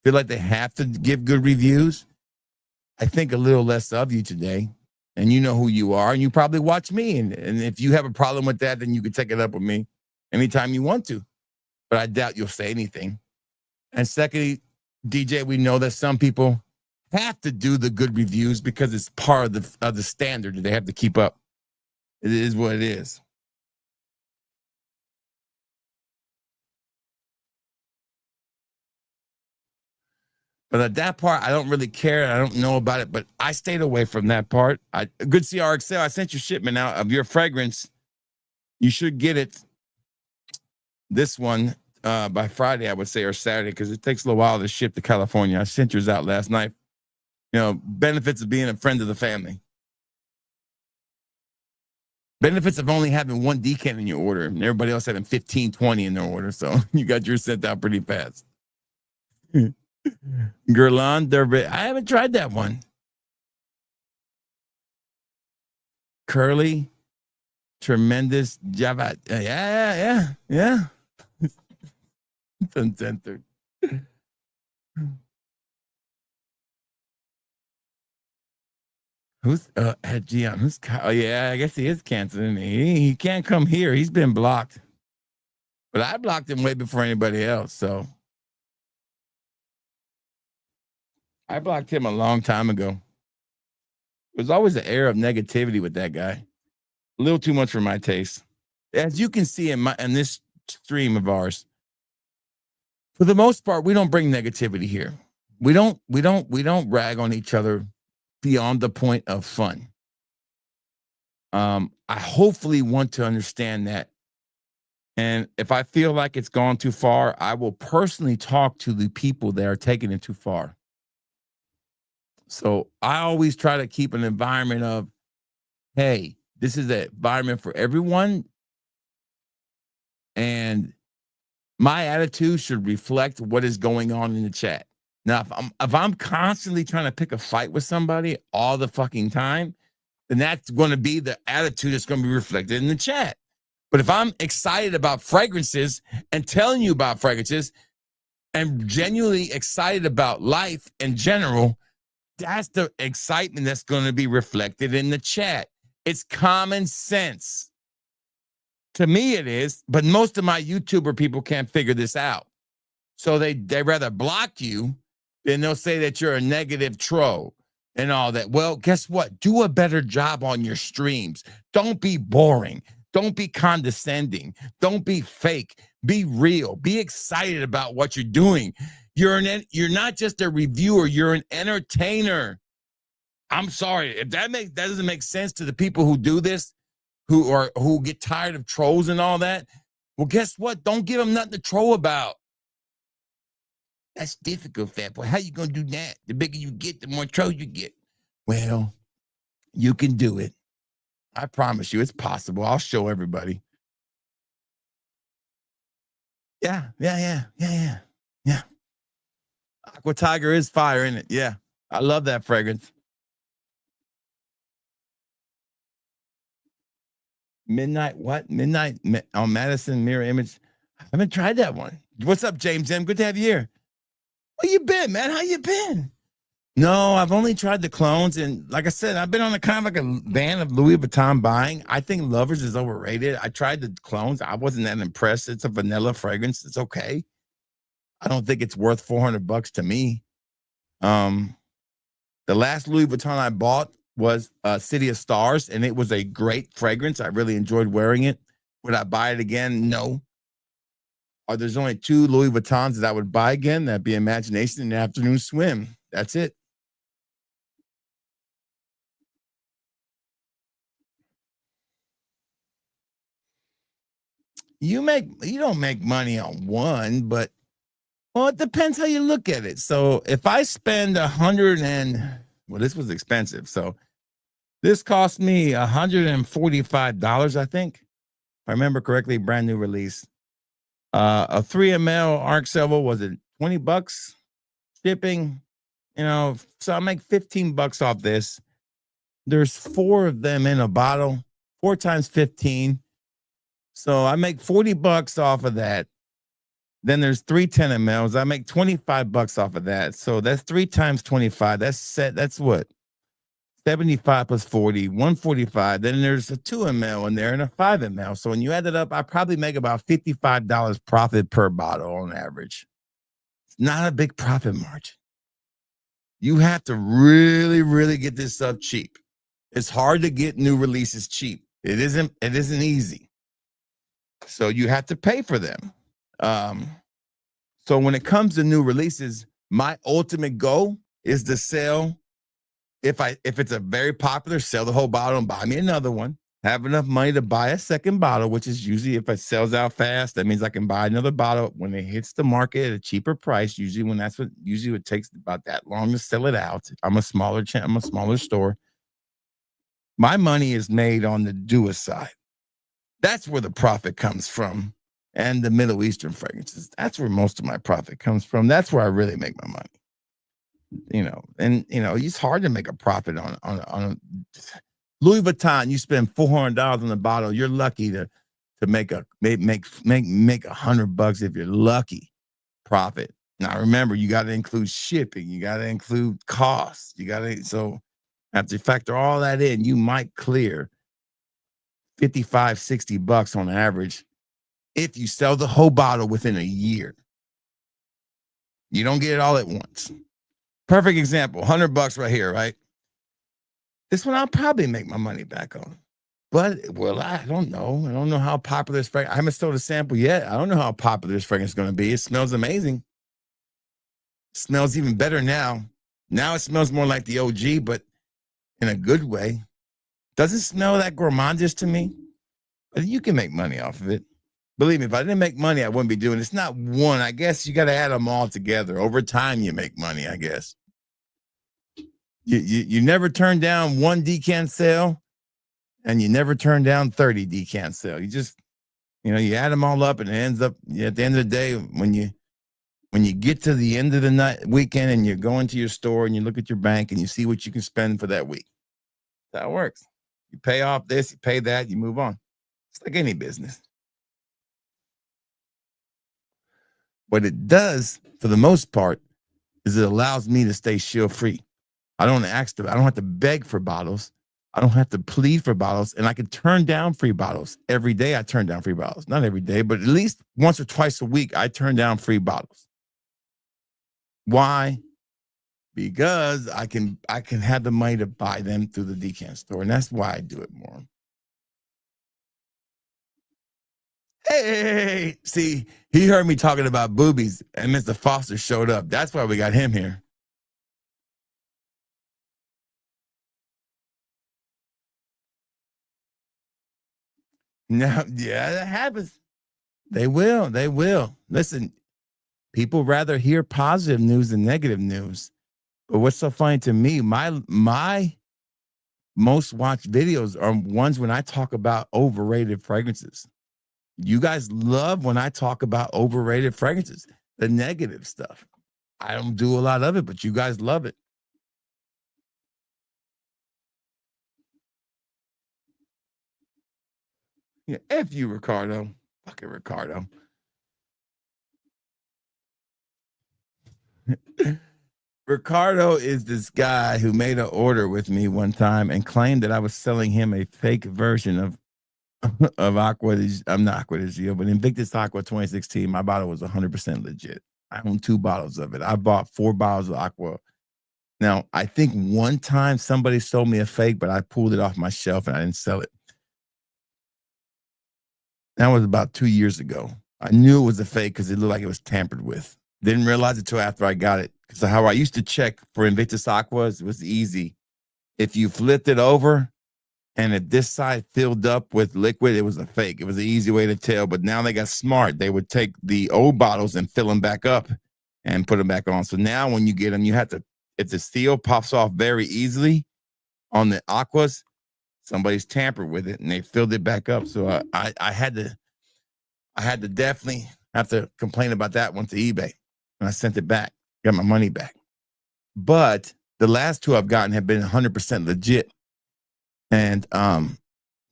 feel like they have to give good reviews, I think a little less of you today. And you know who you are, and you probably watch me. And if you have a problem with that, then you can take it up with me anytime you want to. But I doubt you'll say anything. And secondly, DJ, we know that some people have to do the good reviews because it's part of the standard that they have to keep up. It is what it is. But at that part, I don't really care. I don't know about it, but I stayed away from that part. Good CRXL, I sent your shipment out of your fragrance. You should get it. This one by Friday, I would say, or Saturday, because it takes a little while to ship to California. I sent yours out last night. Benefits of being a friend of the family. Benefits of only having one decant in your order and everybody else having 15, 20 in their order. So you got yours sent out pretty fast. Guerlain Derby. I haven't tried that one. Curly, tremendous Java. Yeah. Uncensored. Who's Gian? Who's Kyle? Oh, yeah, I guess he is canceling. He can't come here. He's been blocked. But I blocked him way before anybody else. So I blocked him a long time ago. There's always an air of negativity with that guy. A little too much for my taste. As you can see in this stream of ours, for the most part, we don't bring negativity here. We don't rag on each other beyond the point of fun. I hopefully want to understand that. And if I feel like it's gone too far, I will personally talk to the people that are taking it too far. So I always try to keep an environment of, hey, this is an environment for everyone. And my attitude should reflect what is going on in the chat. Now, if I'm constantly trying to pick a fight with somebody all the fucking time, then that's going to be the attitude that's going to be reflected in the chat. But if I'm excited about fragrances and telling you about fragrances and genuinely excited about life in general, that's the excitement that's going to be reflected in the chat. It's common sense. To me, it is, but most of my YouTuber people can't figure this out. So they rather block you than they'll say that you're a negative troll and all that. Well, guess what? Do a better job on your streams. Don't be boring. Don't be condescending. Don't be fake. Be real. Be excited about what you're doing. You're not just a reviewer. You're an entertainer. I'm sorry if that doesn't make sense to the people who do this, who get tired of trolls and all that. Well, guess what? Don't give them nothing to troll about. That's difficult, fat boy. How you gonna do that? The bigger you get, the more trolls you get. Well, you can do it. I promise you, it's possible. I'll show everybody. Yeah. Aqua Tiger is fire in it. Yeah, I love that fragrance. Midnight on Madison Mirror Image. I haven't tried that one. What's up, James M? Good to have you here. Where you been, man? How you been? No, I've only tried the clones, and like I said, I've been on a kind of like a ban of Louis Vuitton buying. I think Lovers is overrated. I tried the clones. I wasn't that impressed. It's a vanilla fragrance. It's okay. I don't think it's worth $400 to me. The last Louis Vuitton I bought was City of Stars, and it was a great fragrance. I really enjoyed wearing it. Would I buy it again? No. There's only 2 Louis Vuittons that I would buy again. That'd be Imagination and Afternoon Swim. That's it. You don't make money on one, but well, it depends how you look at it. So if I spend this was expensive. So this cost me $145, I think. If I remember correctly, brand new release. A 3 ml Arc Silver was it $20 shipping? So I make $15 off this. There's 4 of them in a bottle, 4 times 15. So I make $40 off of that. Then there's 3 10 mLs. I make $25 off of that. So that's 3 times 25. That's what? 75 plus 40, 145. Then there's a 2 ml in there and a 5 ml. So when you add it up, I probably make about $55 profit per bottle on average. It's not a big profit margin. You have to really, really get this stuff cheap. It's hard to get new releases cheap. It isn't easy. So you have to pay for them. So when it comes to new releases, my ultimate goal is to sell. If it's a very popular, sell the whole bottle and buy me another one. Have enough money to buy a second bottle, which is usually if it sells out fast, that means I can buy another bottle when it hits the market at a cheaper price. Usually it takes about that long to sell it out. I'm a smaller store. My money is made on the Dua side. That's where the profit comes from. And the Middle Eastern fragrances. That's where most of my profit comes from. That's where I really make my money. It's hard to make a profit on Louis Vuitton. You spend $400 on the bottle. You're lucky to make $100 if you're lucky profit. Now remember, you got to include shipping. You got to include costs. So after you factor all that in, you might clear $55-$60 on average if you sell the whole bottle within a year. You don't get it all at once. Perfect example, $100 right here, right? This one I'll probably make my money back on. But, I don't know. I don't know how popular this fragrance. I haven't sold a sample yet. I don't know how popular this fragrance is going to be. It smells amazing. It smells even better now. Now it smells more like the OG, but in a good way. Doesn't smell that gourmandish to me. But you can make money off of it. Believe me, if I didn't make money, I wouldn't be doing it. It's not one. I guess you got to add them all together. Over time, you make money, I guess. You never turn down 1 decant sale, and you never turn down 30 decant sale. You just, you add them all up, and it ends up at the end of the day, when you get to the end of the weekend, and you go into your store and you look at your bank and you see what you can spend for that week. That's how it works. You pay off this, you pay that, you move on. It's like any business. What it does, for the most part, is it allows me to stay shield free. I don't have to beg for bottles. I don't have to plead for bottles, and I can turn down free bottles. Every day I turn down free bottles. Not every day, but at least once or twice a week, I turn down free bottles. Why? Because I can have the money to buy them through the decant store, and that's why I do it more. Hey, see, he heard me talking about boobies, and Mr. Foster showed up. That's why we got him here. Now, yeah, that happens. They will. Listen, people rather hear positive news than negative news. But what's so funny to me, my most watched videos are ones when I talk about overrated fragrances. You guys love when I talk about overrated fragrances, the negative stuff. I don't do a lot of it, but you guys love it. Yeah, F you, Ricardo. Fucking Ricardo. Ricardo is this guy who made an order with me one time and claimed that I was selling him a fake version of Aqua. I'm not Aqua de Gio, but Invictus Aqua 2016. My bottle was 100% legit. I own 2 bottles of it. I bought 4 bottles of Aqua Now, I think one time somebody sold me a fake, but I pulled it off my shelf and I didn't sell it. That was about 2 years ago. I knew it was a fake because it looked like it was tampered with. Didn't realize it till after I got it. So how I used to check for Invictus Aquas was easy. If you flipped it over and if this side filled up with liquid, it was a fake. It was an easy way to tell. But now they got smart. They would take the old bottles and fill them back up and put them back on. So now when you get them, you have to, if the seal pops off very easily on the Aquas, somebody's tampered with it and they filled it back up. So I had to definitely have to complain about that one to eBay. And I sent it back, got my money back. But the last two I've gotten have been 100% legit. And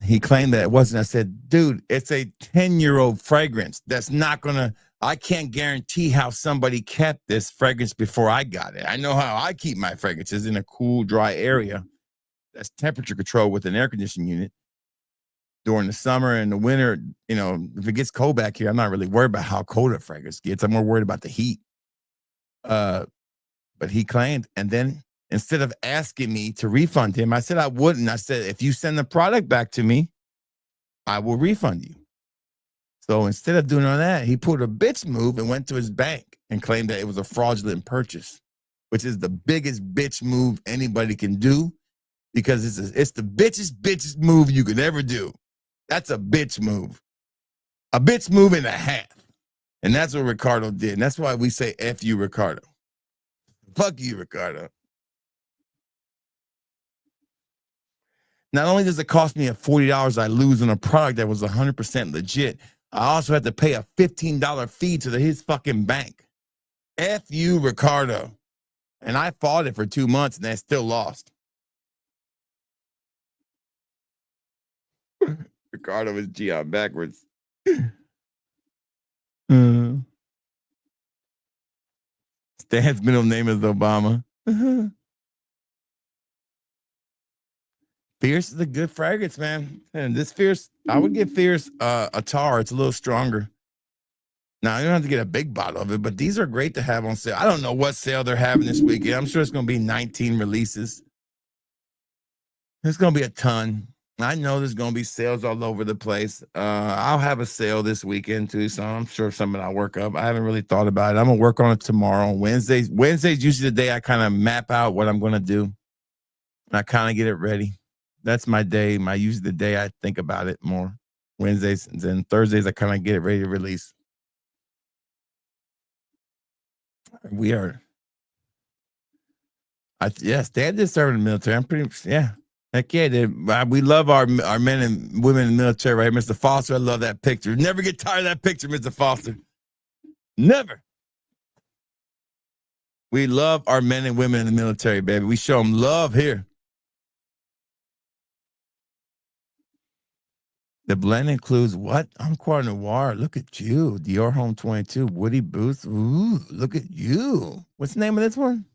he claimed that it wasn't. I said, dude, it's a 10-year-old fragrance. That's not going to, I can't guarantee how somebody kept this fragrance before I got it. I know how I keep my fragrances in a cool, dry area that's temperature controlled with an air conditioning unit. During the summer and the winter, you know, if it gets cold back here, I'm not really worried about how cold a fragrance gets. I'm more worried about the heat. But he claimed, and then instead of asking me to refund him, I said I wouldn't. I said, if you send the product back to me, I will refund you. So instead of doing all that, he pulled a bitch move and went to his bank and claimed that it was a fraudulent purchase, which is the biggest bitch move anybody can do because it's the bitchest move you could ever do. That's a bitch move. A bitch move and a half. And that's what Ricardo did. And that's why we say F you, Ricardo. Fuck you, Ricardo. Not only does it cost me $40 I lose on a product that was 100% legit, I also had to pay a $15 fee to his fucking bank. F you, Ricardo. And I fought it for 2 months and I still lost. Ricardo is G on backwards. Stan's middle name is Obama. Fierce is a good fragrance, man. And this Fierce, I would give Fierce a tar. It's a little stronger. Now, you don't have to get a big bottle of it, but these are great to have on sale. I don't know what sale they're having this weekend. I'm sure it's going to be 19 releases. There's going to be a ton. I know there's going to be sales all over the place. I'll have a sale this weekend too, so I'm sure something I'll work up. I haven't really thought about it. I'm going to work on it tomorrow. Wednesday's usually the day I kind of map out what I'm going to do. And I kind of get it ready. That's my day. Usually the day I think about it more. Wednesdays and then Thursdays I kind of get it ready to release. We are. Yes, Dad did serve in the military. I'm pretty. Yeah. Heck yeah, we love our men and women in the military, right? Mr. Foster, I love that picture. Never get tired of that picture, Mr. Foster. Never. We love our men and women in the military, baby. We show them love here. The blend includes what? Encore Noir. Look at you. Dior Home 22. Woody Booth. Ooh, look at you. What's the name of this one?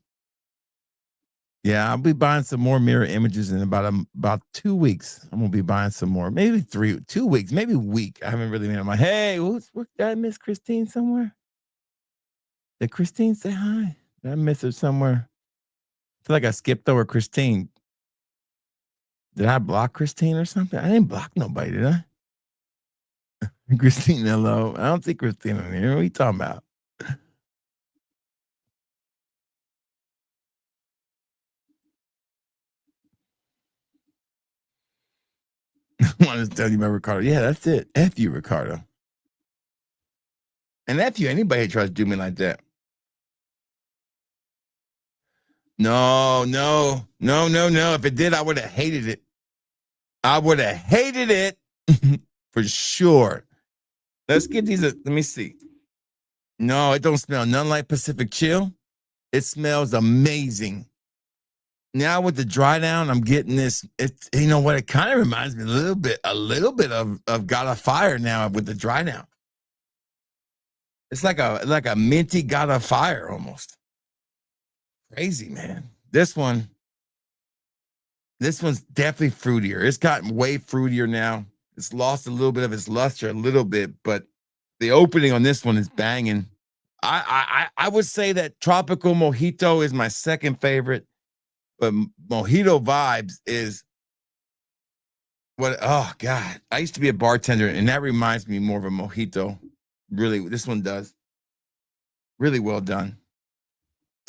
Yeah, I'll be buying some more mirror images in about 2 weeks. I'm gonna be buying some more, maybe 2 weeks, maybe a week. I haven't really made my hey. Did I miss Christine somewhere? Did Christine say hi? Did I miss her somewhere? I feel like I skipped over Christine. Did I block Christine or something? I didn't block nobody, did I? Christine, hello. I don't see Christine in here. What are you talking about? I wanted to tell you about Ricardo. Yeah, that's it. F you, Ricardo. And F you, anybody who tries to do me like that. No. If it did, I would have hated it. I would have hated it for sure. Let's get these. Let me see. No, it don't smell none like Pacific Chill. It smells amazing. Now with the dry down, I'm getting this. It's, you know what? It kind of reminds me a little bit of God of Fire now with the dry down. It's like a minty God of Fire almost. Crazy, man. This one's definitely fruitier. It's gotten way fruitier now. It's lost a little bit of its luster, a little bit, but the opening on this one is banging. I would say that Tropical Mojito is my second favorite. But Mojito Vibes is what, oh God. I used to be a bartender, and that reminds me more of a mojito. Really, this one does. Really well done.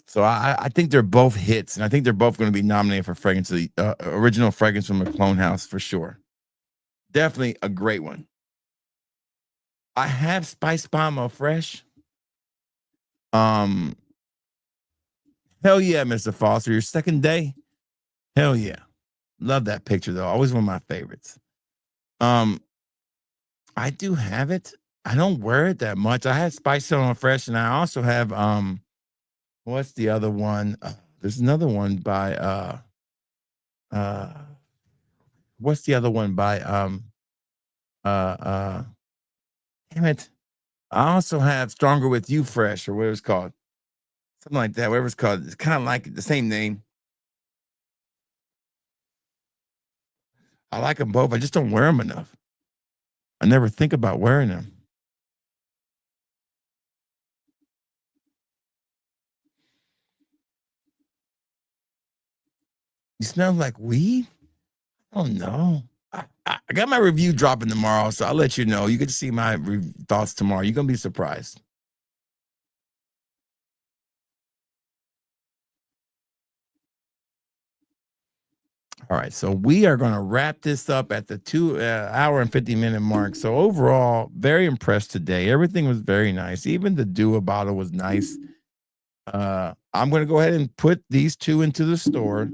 So I think they're both hits, and I think they're both going to be nominated for fragrance, original fragrance from a Clone House for sure. Definitely a great one. I have Spice Bomb Fresh. Hell yeah, Mr. Foster. Your second day? Hell yeah. Love that picture though. Always one of my favorites. I do have it. I don't wear it that much. I have Spice on Fresh, and I also have what's the other one? There's another one by what's the other one by damn it. I also have Stronger With You Fresh, or whatever it's called. Something like that, whatever it's called. It's kind of like the same name. I like them both. I just don't wear them enough. I never think about wearing them. You smell like weed? Oh no. I got my review dropping tomorrow, so I'll let you know. You get to see my thoughts tomorrow. You're gonna be surprised. All right, so we are going to wrap this up at the 2 hour and 50-minute mark. So overall, very impressed today. Everything was very nice. Even the Dua bottle was nice. I'm going to go ahead and put these two into the store.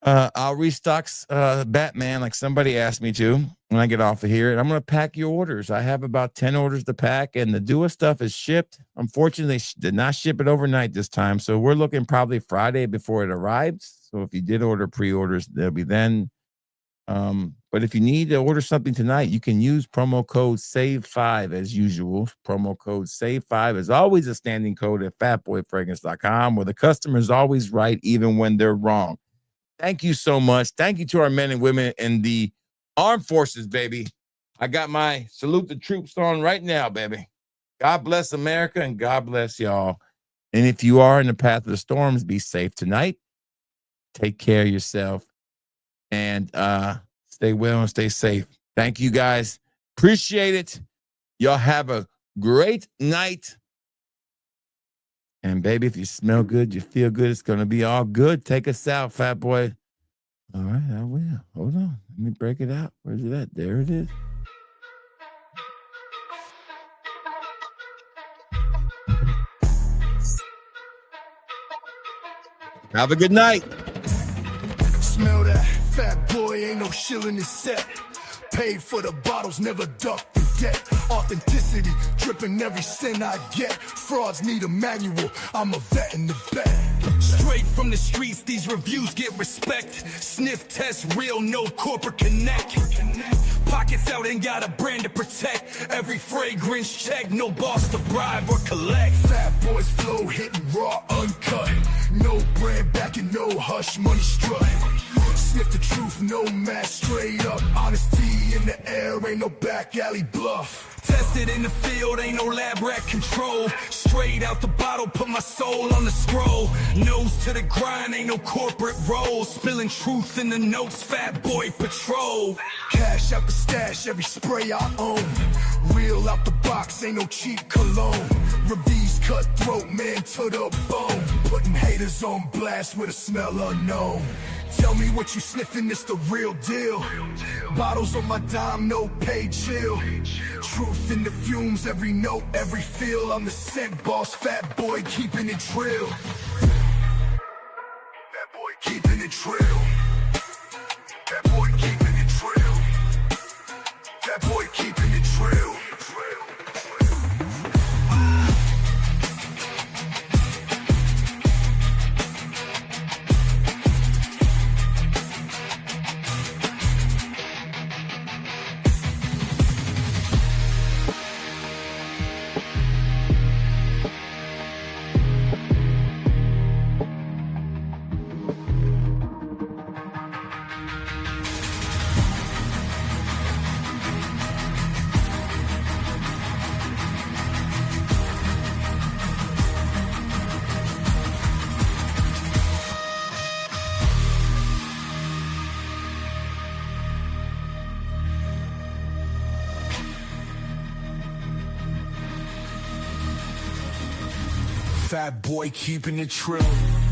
I'll restock Batman like somebody asked me to when I get off of here. And I'm going to pack your orders. I have about 10 orders to pack, and the Dua stuff is shipped. Unfortunately, they did not ship it overnight this time. So we're looking probably Friday before it arrives. So if you did order pre-orders, they'll be then. But if you need to order something tonight, you can use promo code SAVE5 as usual. Promo code SAVE5 is always a standing code at fatboyfragrance.com, where the customer is always right, even when they're wrong. Thank you so much. Thank you to our men and women in the armed forces, baby. I got my salute the troops on right now, baby. God bless America, and God bless y'all. And if you are in the path of the storms, be safe tonight. Take care of yourself, and stay well and stay safe. Thank you, guys. Appreciate it. Y'all have a great night. And baby, if you smell good, you feel good, it's going to be all good. Take us out, fat boy. All right, I will. Hold on. Let me break it out. Where's it at? There it is. Have a good night. Smell that fat boy, ain't no shilling his set. Paid for the bottles, never duck the debt. Authenticity, dripping every sin I get. Frauds need a manual, I'm a vet in the bed. Straight from the streets, these reviews get respect. Sniff test, real, no corporate connect. Pockets out, ain't got a brand to protect. Every fragrance check, no boss to bribe or collect. Fat boys flow, hitting raw, uncut. No brand backing, no hush, money strut. Sniff the truth, no match, straight up. Honesty in the air, ain't no back alley bluff. Tested in the field, ain't no lab rat control. Straight out the bottle, put my soul on the scroll. Nose to the grind, ain't no corporate role. Spilling truth in the notes, fat boy patrol. Cash out the stash, every spray I own. Real out the box, ain't no cheap cologne. Reviews cutthroat, man to the bone. Putting haters on blast with a smell unknown. Tell me what you sniffing, it's the real deal. Bottles on my dime, no pay, chill. Truth in the fumes, every note, every feel. I'm the scent boss, fat boy, keeping it trill. Fat boy, keeping it trill. Fat boy, keeping it trill. Fat boy, keeping it trill. Fat boy keeping it trill.